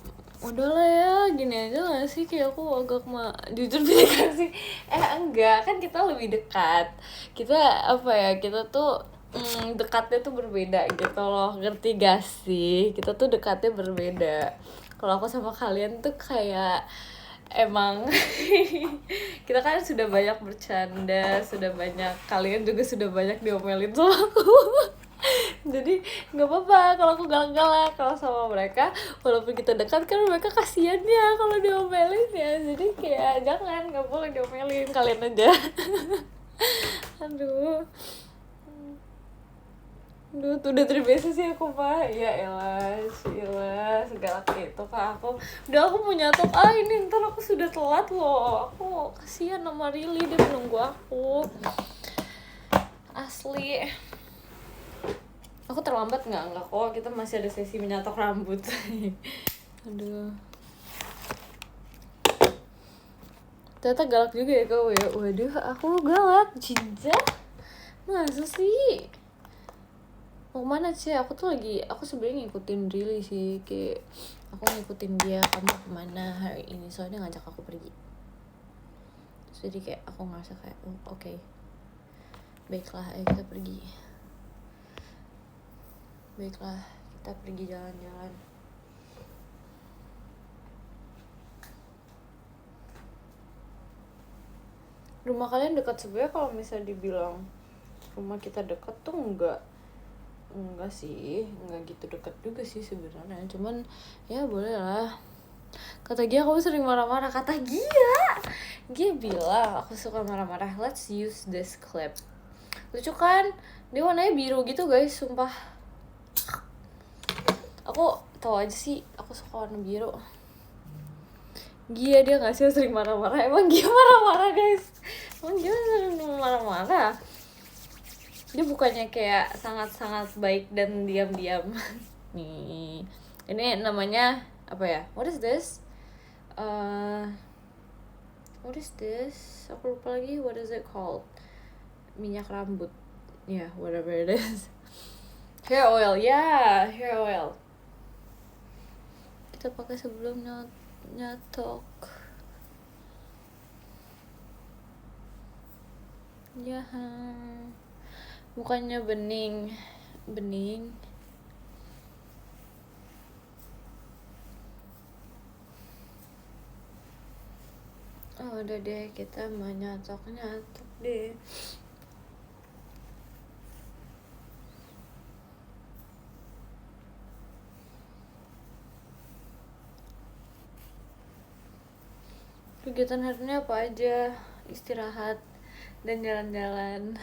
Udahlah ya, gini aja gak sih? Kayak aku agak jujur kan sih. Enggak, kan kita lebih dekat. Kita tuh dekatnya tuh berbeda gitu loh. Ngerti gak sih? Kita tuh dekatnya berbeda. Kalau aku sama kalian tuh kayak emang kita kan sudah banyak bercanda, kalian juga sudah banyak diomelin sama aku. Jadi nggak apa-apa kalau aku galak-galak. Kalau sama mereka, walaupun kita dekat kan mereka kasihan ya kalau diomelin ya. Jadi kayak jangan, nggak boleh diomelin, kalian aja. Aduh. Duh, tuh udah terbiasa sih aku Pak. Ya elah, Sheila segalak itu ke aku. Udah aku mau nyatok, ini ntar aku sudah telat loh. Aku kasihan sama Rili, dia menunggu aku. Asli. Aku terlambat nggak kok, kita masih ada sesi menyatok rambut. Aduh. Ternyata galak juga ya kau ya. Waduh, aku galak, Cinta. Masa sih? Mau mana sih? Aku sebenarnya ngikutin Rili sih, kayak aku ngikutin dia, kamu kemana hari ini, soalnya ngajak aku pergi. Jadi kayak aku ngerasa kayak oke. Baiklah, ayo kita pergi. Baiklah, kita pergi jalan-jalan. Rumah kalian dekat sebenarnya, kalau misalnya dibilang rumah kita dekat tuh enggak sih, enggak gitu dekat juga sih sebenarnya, cuman ya boleh lah. Kata Gia kamu sering marah-marah, kata Gia bilang aku suka marah-marah. Let's use this clip. Lucu kan, dia warnanya biru gitu guys, sumpah. Aku tahu aja sih aku suka warna biru. Gia dia nggak sih sering marah-marah? Emang Gia marah-marah guys? Emang Gia sering marah-marah? Dia bukannya kayak sangat-sanat baik dan diam-diam. Nih, ini namanya apa ya? What is this? What is this? Aku lupa lagi. What is it called? Minyak rambut. Yeah, whatever it is. Hair oil, yeah, hair oil. Kita pakai sebelum nyatok. Ya, mukanya bening. Oh, udah deh, kita mau nyatok deh. Kegiatan hari ini apa aja? Istirahat dan jalan-jalan.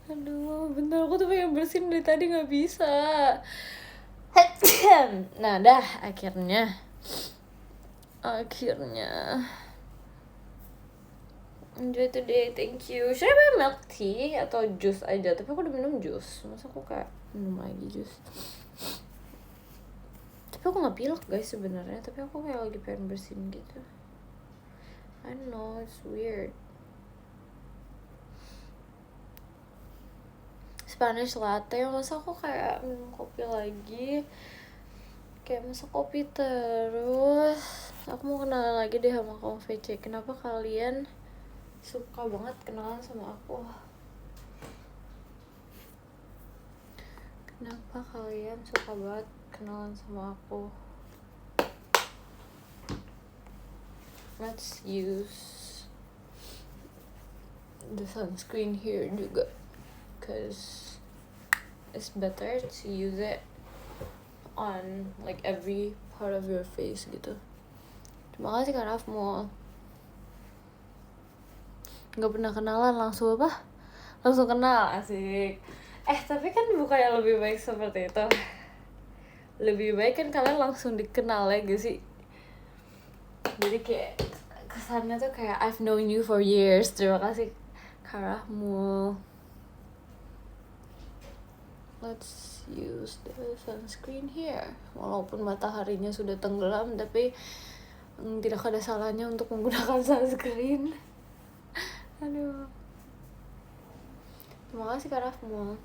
Aduh, bentar, aku tuh pengen bersihin dari tadi nggak bisa. Nah dah, akhirnya enjoy today, thank you. Should I buy milk tea atau jus aja? Tapi aku udah minum jus, masa aku kayak minum lagi jus? Tapi aku nggak pilek guys sebenarnya, tapi aku kayak lagi pengen bersihin gitu. I don't know, it's weird. Spanish latte, masa aku kayak minum kopi lagi? Kayak masa kopi terus. Aku mau kenalan lagi deh sama kamu VC. Kenapa kalian suka banget kenalan sama aku? Kenapa kalian suka banget kenalan sama aku? Let's use the sunscreen here juga, cause it's better to use it on like every part of your face gitu. Terima kasih Kak Rafmo. Gak pernah kenalan langsung apa? Langsung kenal, asik. Tapi kan bukannya lebih baik seperti itu. Lebih baik kan kalian langsung dikenal ya gak sih? Jadi kayak kesannya tuh kayak I've known you for years. Terima kasih Kak Rafmo. Let's use the sunscreen here. Walaupun mataharinya sudah tenggelam, tapi tidak ada salahnya untuk menggunakan sunscreen. Aduh. Terima kasih Kak Rafmo.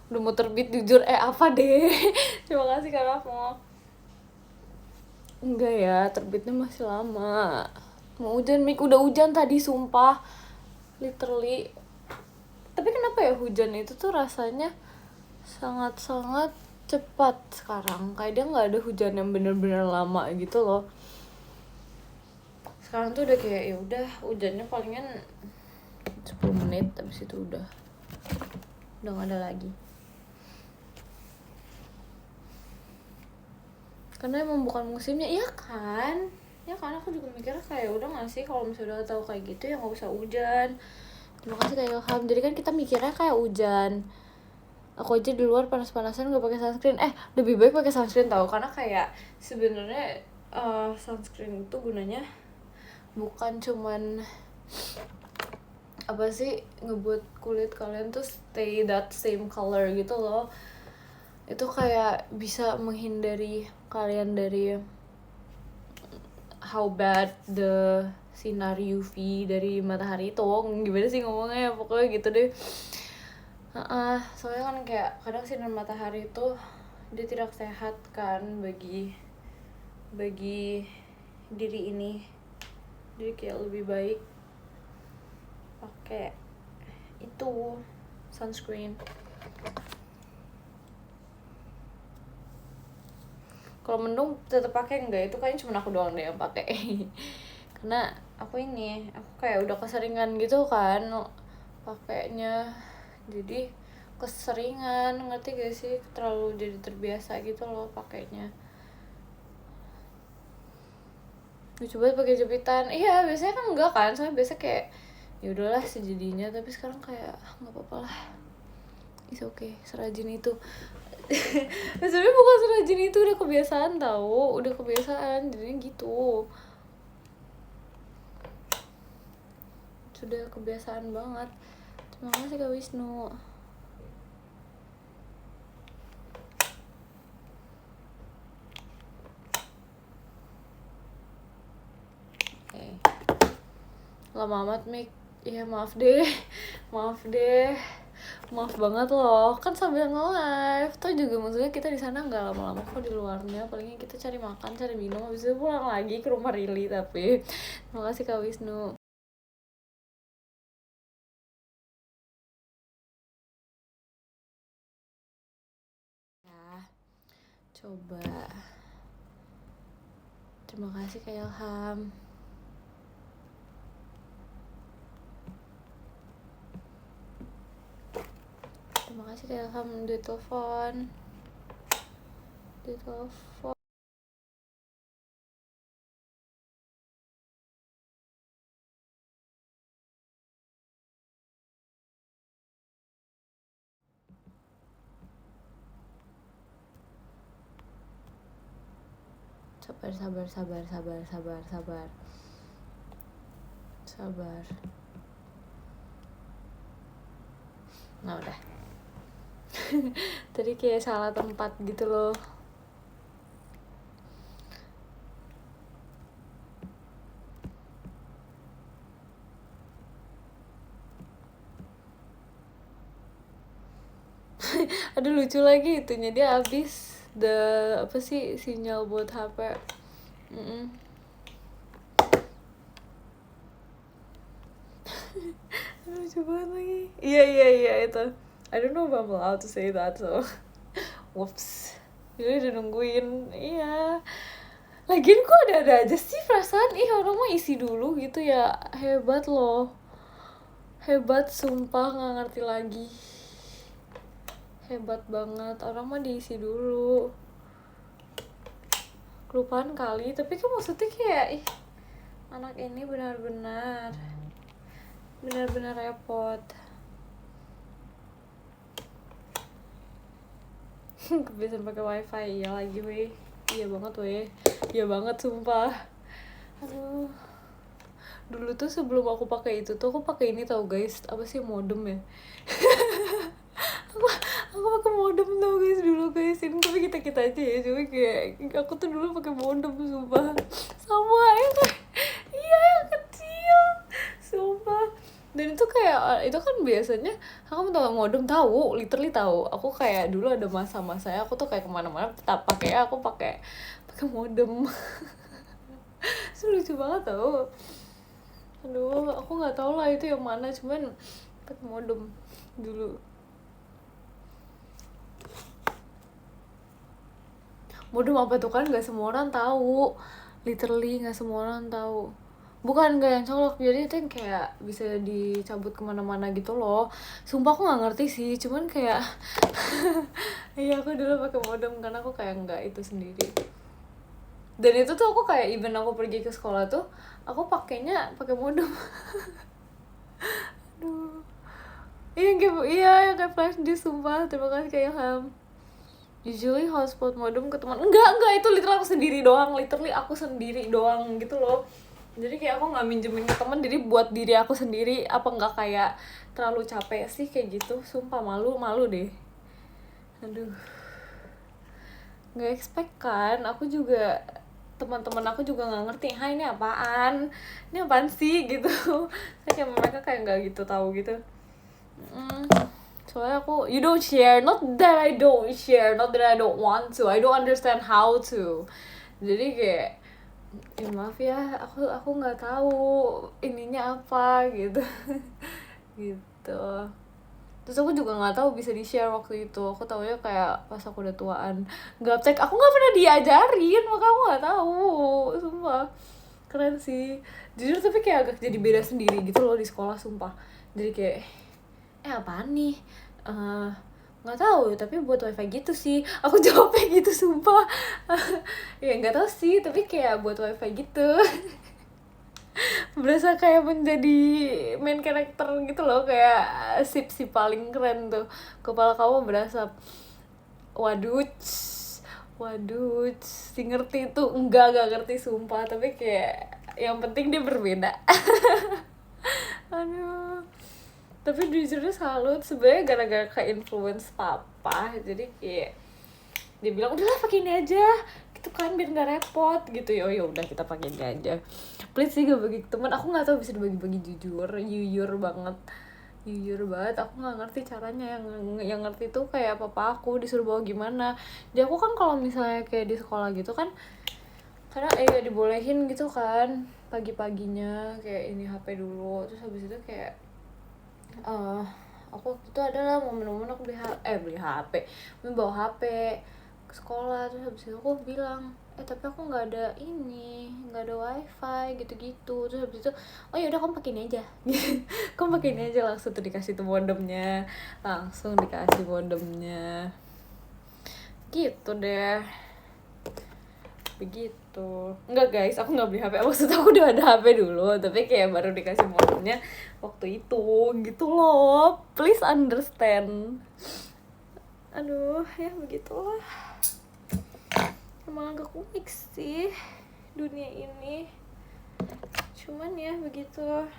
Udah mau terbit jujur, apa deh. Terima kasih Kak Rafmo. Enggak ya, terbitnya masih lama. Mau hujan, Mik, udah hujan tadi sumpah. Literally. Tapi kenapa ya hujan itu tuh rasanya sangat-sangat cepat sekarang. Kayak dia gak ada hujan yang bener-bener lama gitu loh. Sekarang tuh udah kayak ya udah hujannya palingan 10 menit, habis itu udah gak ada lagi. Karena emang bukan musimnya, iya kan? ya kan aku juga mikirnya kayak udah nggak sih kalau misalnya udah tahu kayak gitu ya nggak usah hujan. Terima kasih Kak Ilham. Jadi kan kita mikirnya kayak hujan. Aku aja di luar panas-panasan nggak pakai sunscreen. Lebih baik pakai sunscreen tau, karena kayak sebenarnya sunscreen itu gunanya bukan cuman apa sih ngebuat kulit kalian tuh stay that same color gitu loh. Itu kayak bisa menghindari kalian dari how bad the sinar UV dari matahari itu. Gimana sih ngomongnya, pokoknya gitu deh. Soalnya kan kayak kadang sinar matahari itu dia tidak sehat kan bagi diri ini. Jadi kayak lebih baik pakai itu sunscreen. Kalau mendung tetap pakai enggak? Itu kayaknya cuma aku doang deh yang pakai. Karena aku kayak udah keseringan gitu kan pakainya. Jadi keseringan, ngerti gak sih? Terlalu jadi terbiasa gitu loh pakainya. Coba pakai jepitan. Iya, biasanya kan enggak kan? Soalnya biasa kayak ya udahlah sejadinya, tapi sekarang kayak nggak apa-apa lah. It's okay, serajin itu. Sebenarnya bukan serajin itu, udah kebiasaan tau, udah kebiasaan jadinya gitu. Sudah kebiasaan banget. Terima kasih Kak Wisnu. Lama amat Mik. Ya maaf deh. Maaf banget loh, kan sambil nge-live. Toh juga maksudnya kita di sana nggak lama-lama kok di luarnya. Palingnya kita cari makan, cari minum, habis itu pulang lagi ke rumah Rili. Tapi terima kasih Kak Wisnu. Ya, coba. Terima kasih Kak Ilham. Terima kasih Kak Ilham di telepon. Sabar. Nah udah. Tadi kayak salah tempat gitu loh. Aduh lucu lagi itunya, dia habis sinyal buat HP. Lucu banget lagi. Iya itu. I don't know if I'm allowed to say that, so whoops. Jadi udah nungguin. Iya. Lagian kok ada aja sih perasaan orang mah isi dulu gitu ya. Hebat loh. Hebat sumpah, gak ngerti lagi. Hebat banget, orang mah diisi dulu. Kelupaan kali, tapi kan maksudnya kayak anak ini benar-benar repot. Kebiasaan pakai wifi. Iya lagi weh. Iya banget sumpah. Aduh, dulu tuh sebelum aku pakai itu tuh aku pakai ini tau guys, apa sih, modem ya. aku pakai modem tau guys dulu guys. Ini tapi kita aja ya, cuma kayak aku tuh dulu pakai modem sumpah. Sama iya yang kecil sumpah. Dan itu kayak itu kan biasanya aku minta modem, literally tahu. Aku kayak dulu ada masa-masanya aku tuh kayak kemana-mana tetap pakai modem. Itu lucu banget tau. Aduh, aku nggak tahu lah itu yang mana, cuman pakai modem dulu. Modem apa tuh kan nggak semua orang tahu, literally nggak semua orang tahu. Bukan nggak yang colok, jadi itu yang kayak bisa dicabut kemana-mana gitu loh. Sumpah aku nggak ngerti sih, cuman kayak iya aku dulu pakai modem karena aku kayak nggak itu sendiri. Dan itu tuh aku kayak even aku pergi ke sekolah tuh aku pakainya pakai modem. Aduh. Iya kayak flash disk, sumpah. Terima kasih kayak Ilham. Usually hotspot modem ke teman. Enggak, itu literally aku sendiri doang. Literally aku sendiri doang gitu loh. Jadi kayak aku nggak minjemin ke teman, jadi buat diri aku sendiri. Apa nggak kayak terlalu capek sih kayak gitu? Sumpah malu deh. Aduh, nggak expect kan? Aku juga, teman-teman aku juga nggak ngerti, hai ini apaan sih gitu. Saya kayak mereka kayak nggak gitu tahu gitu. Soalnya aku, you don't share, not that I don't share, not that I don't want to, I don't understand how to. Jadi kayak, ya maaf ya, aku nggak tahu ininya apa gitu. Gitu. Terus aku juga nggak tahu bisa di share waktu itu. Aku taunya kayak pas aku udah tuaan. Gaptek, aku nggak pernah diajarin, maka aku nggak tahu. Sumpah keren sih jujur, tapi kayak agak jadi beda sendiri gitu loh di sekolah, sumpah. Jadi kayak apaan nih, nggak tahu tapi buat wifi gitu sih, aku jawabnya gitu sumpah. Ya nggak tahu sih tapi kayak buat wifi gitu. Berasa kayak menjadi main karakter gitu loh, kayak si paling keren tuh, kepala kamu berasa waduh si ngerti tuh, enggak ngerti sumpah, tapi kayak yang penting dia berbeda. Aduh, tapi jujurnya salut sebenarnya gara-gara ke influence papa, jadi kayak dia bilang udahlah pakai ini aja gitu kan biar nggak repot gitu. Ya udah kita pakai ini aja. Please sih gak bagi teman, aku nggak tahu bisa dibagi-bagi, jujur banget, aku nggak ngerti caranya. Yang ngerti tuh kayak papa aku disuruh bawa gimana. Jadi aku kan kalau misalnya kayak di sekolah gitu kan, karena dibolehin gitu kan pagi-paginya kayak ini HP dulu, terus habis itu kayak aku waktu itu adalah momen-momen aku beli HP, mau bawa HP ke sekolah. Terus habis itu aku bilang tapi aku nggak ada wifi gitu-gitu. Terus habis itu oh ya udah kamu pakai ini aja. Kamu pakai ini aja, langsung tuh dikasih tuh modemnya, gitu deh. Begitu. Enggak guys, aku nggak beli HP, maksud aku udah ada HP dulu, tapi kayak baru dikasih modemnya waktu itu gitu loh. Please understand. Aduh, ya begitulah. Emang agak unik sih dunia ini, cuman ya begitu.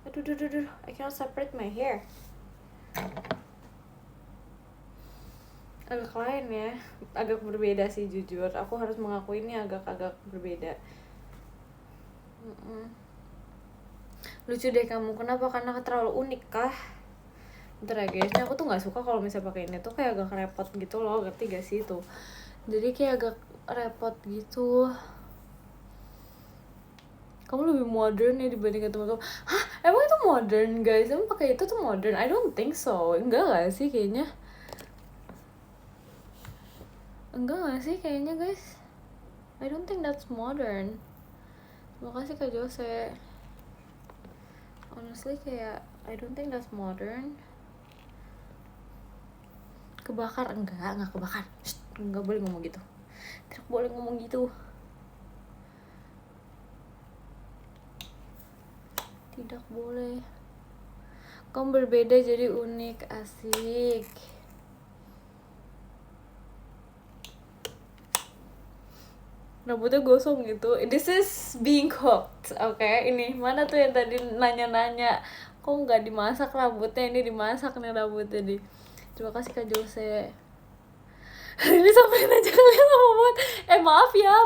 Aduh, I cannot separate my hair. Agak lain ya, agak berbeda sih jujur. Aku harus mengakui ini agak berbeda. Lucu deh kamu, kenapa? Karena terlalu unik kah? Bentar ya guys, aku tuh nggak suka kalau misalnya pakai ini tuh kayak agak repot gitu loh, ngerti gak sih itu? Jadi kayak agak repot gitu. Kamu lebih modern ya dibandingkan teman kamu. Hah? Emang itu modern guys? Emang pakai itu tuh modern? I don't think so. Enggak gak sih kayaknya? Guys? I don't think that's modern. Terima kasih Kak Jose. Honestly kayak I don't think that's modern. Kebakar? Enggak kebakar. Enggak boleh ngomong gitu. Tidak boleh ngomong gitu. Tidak boleh. Kamu berbeda jadi unik, asik. Rambutnya gosong gitu. This is being cooked, okay? Ini mana tuh yang tadi nanya-nanya, kok nggak dimasak rambutnya? Ini dimasak nih rambutnya nih. Terima kasih Kak Jose. Ini sampein aja kalian lama banget.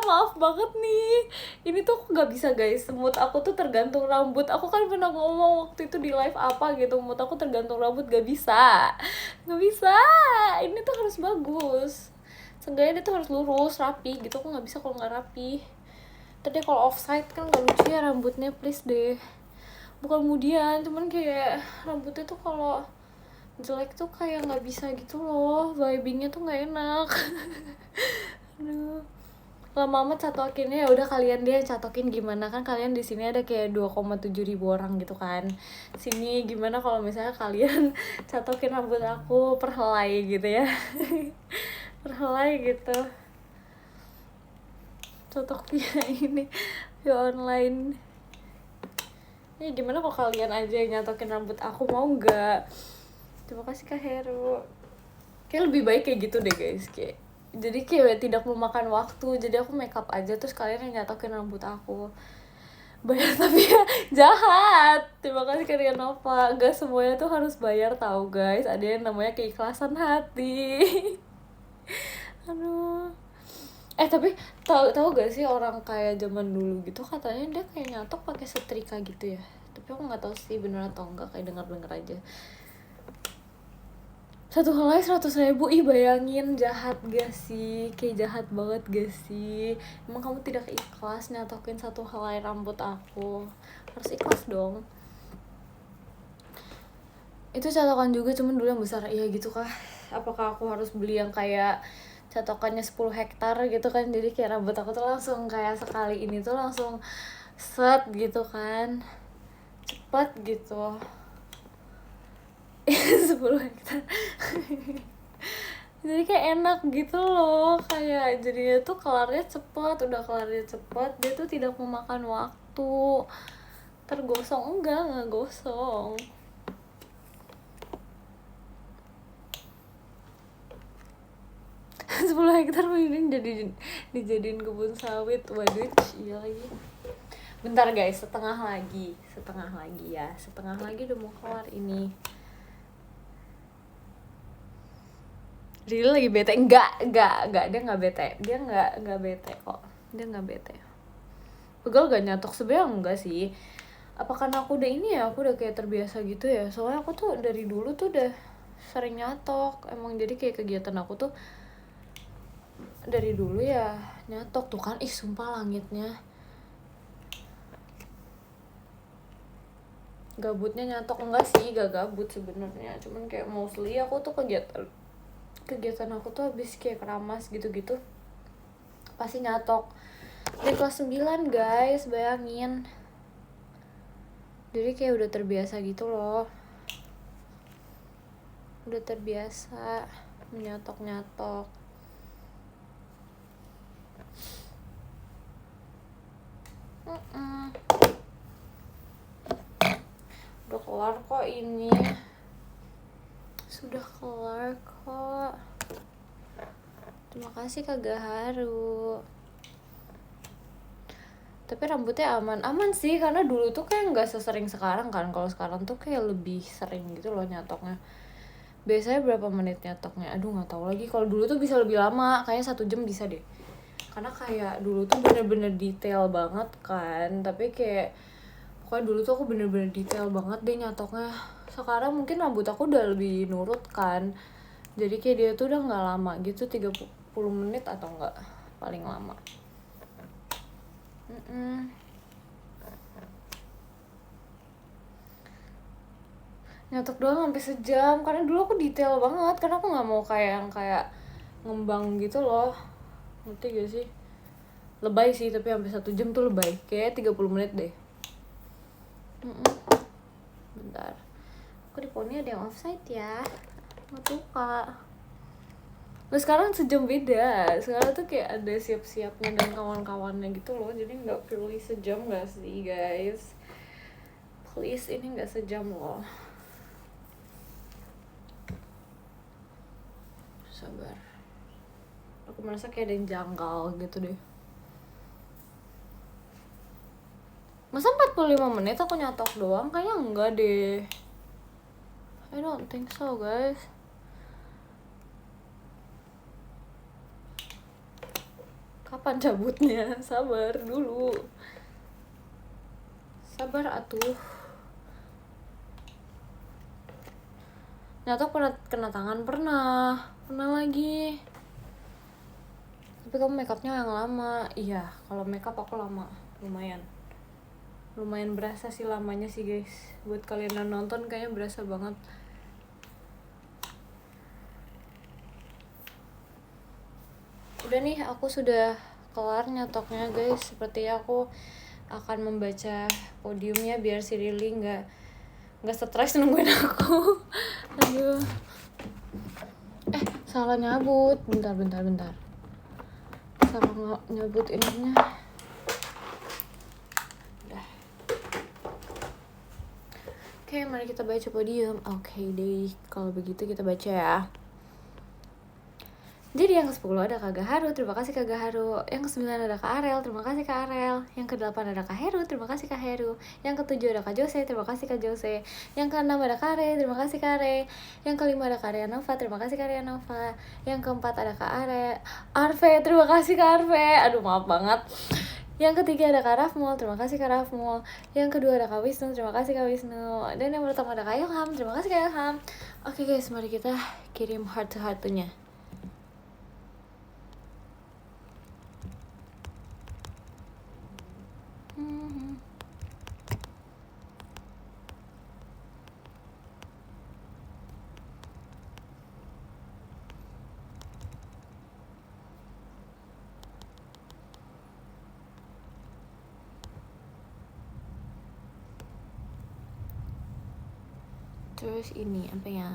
Maaf banget nih. Ini tuh aku nggak bisa guys. Mood aku tuh tergantung rambut. Aku kan pernah ngomong waktu itu di live apa gitu. Mood aku tergantung rambut, gak bisa. Ini tuh harus bagus. Seenggaknya dia tuh harus lurus, rapi gitu. Aku nggak bisa kalau nggak rapi. Tadi kalau offside kan gak lucu ya rambutnya, please deh. Bukan kemudian, cuman kayak rambutnya tuh kalau jelek tuh kayak nggak bisa gitu loh, vibingnya tuh nggak enak. Aduh, lama amat catokinnya. Ya udah kalian deh catokin gimana, kan kalian di sini ada kayak 2,7 ribu orang gitu kan. Sini gimana kalau misalnya kalian catokin rambut aku, perhelai gitu ya. Perhelai gitu. Totok via ini, via online. Ini gimana kalau kalian aja yang nyatokin rambut aku, mau nggak? Terima kasih Kak Heru. Kayak lebih baik kayak gitu deh guys, kayak jadi kayak tidak memakan waktu. Jadi aku makeup aja terus kalian yang nyatokin rambut aku. Bayar tapi ya jahat. Terima kasih Kak Nova. Gak semuanya tuh harus bayar tahu guys. Ada yang namanya keikhlasan hati. Aduh. Tapi tahu gak sih orang kayak zaman dulu gitu katanya dia kayak nyatok pakai setrika gitu ya. Tapi aku nggak tahu sih bener atau enggak, kayak dengar aja. Satu helai 100.000, ih bayangin, jahat gak sih? Kayak jahat banget gak sih? Emang kamu tidak ikhlas nyatokin satu helai rambut aku? Harus ikhlas dong. Itu catokan juga cuman dulu yang besar, iya gitu kah? Apakah aku harus beli yang kayak catokannya 10 hektar gitu kan? Jadi kayak rambut aku tuh langsung kayak sekali ini tuh langsung set gitu kan, cepet gitu. 10 hektar. Jadi kayak enak gitu loh, kayak jadinya tuh kelarnya cepet. Udah kelarnya cepet, dia tuh tidak memakan waktu. Tergosong nggak gosong. Sepuluh hektar ini dijadiin kebun sawit. Waduh, iya lagi. Bentar guys, setengah lagi ya, setengah lagi udah mau keluar ini. Riri lagi bete? Enggak, dia nggak bete, dia nggak bete kok, dia nggak bete. Pegal gak nyatok sebenarnya enggak sih. Apa karena aku udah ini ya, aku udah kayak terbiasa gitu ya. Soalnya aku tuh dari dulu tuh udah sering nyatok emang, jadi kayak kegiatan aku tuh dari dulu ya nyatok. Tuh kan, ih sumpah langitnya. Gabutnya nyatok enggak sih, gak gabut sebenarnya, cuman kayak mostly aku tuh kegiatan aku tuh habis kayak keramas gitu-gitu pasti nyatok. Dari kelas 9 guys, bayangin. Jadi kayak udah terbiasa gitu loh, udah terbiasa menyatok-nyatok. Udah kelar kok ini, sudah kelar kok. Terima kasih Kak Gaharu. Tapi rambutnya aman sih, karena dulu tuh kayak nggak sesering sekarang kan. Kalau sekarang tuh kayak lebih sering gitu loh nyatoknya. Biasanya berapa menit nyatoknya? Aduh nggak tahu lagi. Kalau dulu tuh bisa lebih lama, kayaknya 1 jam bisa deh. Karena kayak dulu tuh bener-bener detail banget kan. Tapi kayak pokoknya dulu tuh aku bener-bener detail banget deh nyatoknya. Sekarang mungkin rambut aku udah lebih nurut kan. Jadi kayak dia tuh udah nggak lama gitu, 30 menit atau enggak paling lama. Nyatok doang sampai sejam, karena dulu aku detail banget, karena aku nggak mau kayak yang kayak ngembang gitu loh, ngerti gak sih? Lebay sih, tapi sampai 1 jam tuh lebay, kayak 30 menit deh. Bentar, aku di poni ada yang offside ya, nggak suka. Nah sekarang sejam beda, sekarang tuh kayak ada siap-siapnya dan kawan-kawannya gitu loh, jadi nggak perlu sejam nggak sih guys? Please, ini nggak sejam loh. Sabar, aku merasa kayak ada yang janggal gitu deh. Masa 45 menit aku nyatok doang? Kayaknya enggak deh, I don't think so guys. Kapan cabutnya? Sabar dulu, sabar atuh. Nyatok pernah kena tangan, pernah lagi. Tapi kamu makeupnya yang lama. Iya, kalau makeup aku lama, lumayan berasa sih lamanya sih guys. Buat kalian yang nonton kayaknya berasa banget. Udah nih, aku sudah kelar nyatoknya guys. Sepertinya aku akan membaca podiumnya biar si Rili nggak stres nungguin aku. Aduh, salah nyabut. Bentar. susah banget nyebut ininya. Udah. Oke, mari kita baca podium. Oke deh, kalau begitu kita baca ya. Jadi yang ke-10 ada Kak Gaharu, terima kasih Kak Gaharu. Yang ke-9 ada Kak Arel, terima kasih Kak Arel. Yang ke-8 ada Kak Heru, terima kasih Kak Heru. Yang ke-7 ada Kak Jose, terima kasih Kak Jose. Yang ke-6 ada Kak Are, terima kasih Kak Are. Yang ke-5 ada Kak Ria Nova, terima kasih Kak Ria Nova. Yang ke-4 ada Kak Arve, terima kasih Kak Arve. Aduh maaf banget. Yang ketiga ada Kak Rafmul, terima kasih Kak Rafmul. Yang kedua ada Kak Wisnu, terima kasih Kak Wisnu. Dan yang pertama ada Kak Ilham, terima kasih Kak Ilham. Oke guys, mari kita kirim heart to heart-nya. Terus ini apa ya?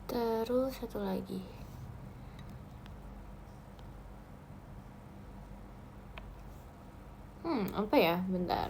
Terus satu lagi. Apa ya? Bentar.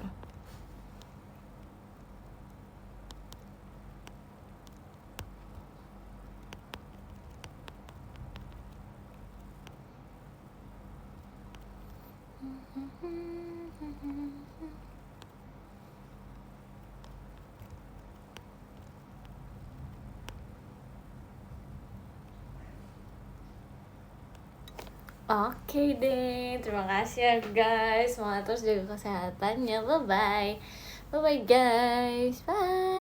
Oke deh, terima kasih ya guys. Semangat terus jaga kesehatannya. Bye bye. Bye bye guys. Bye.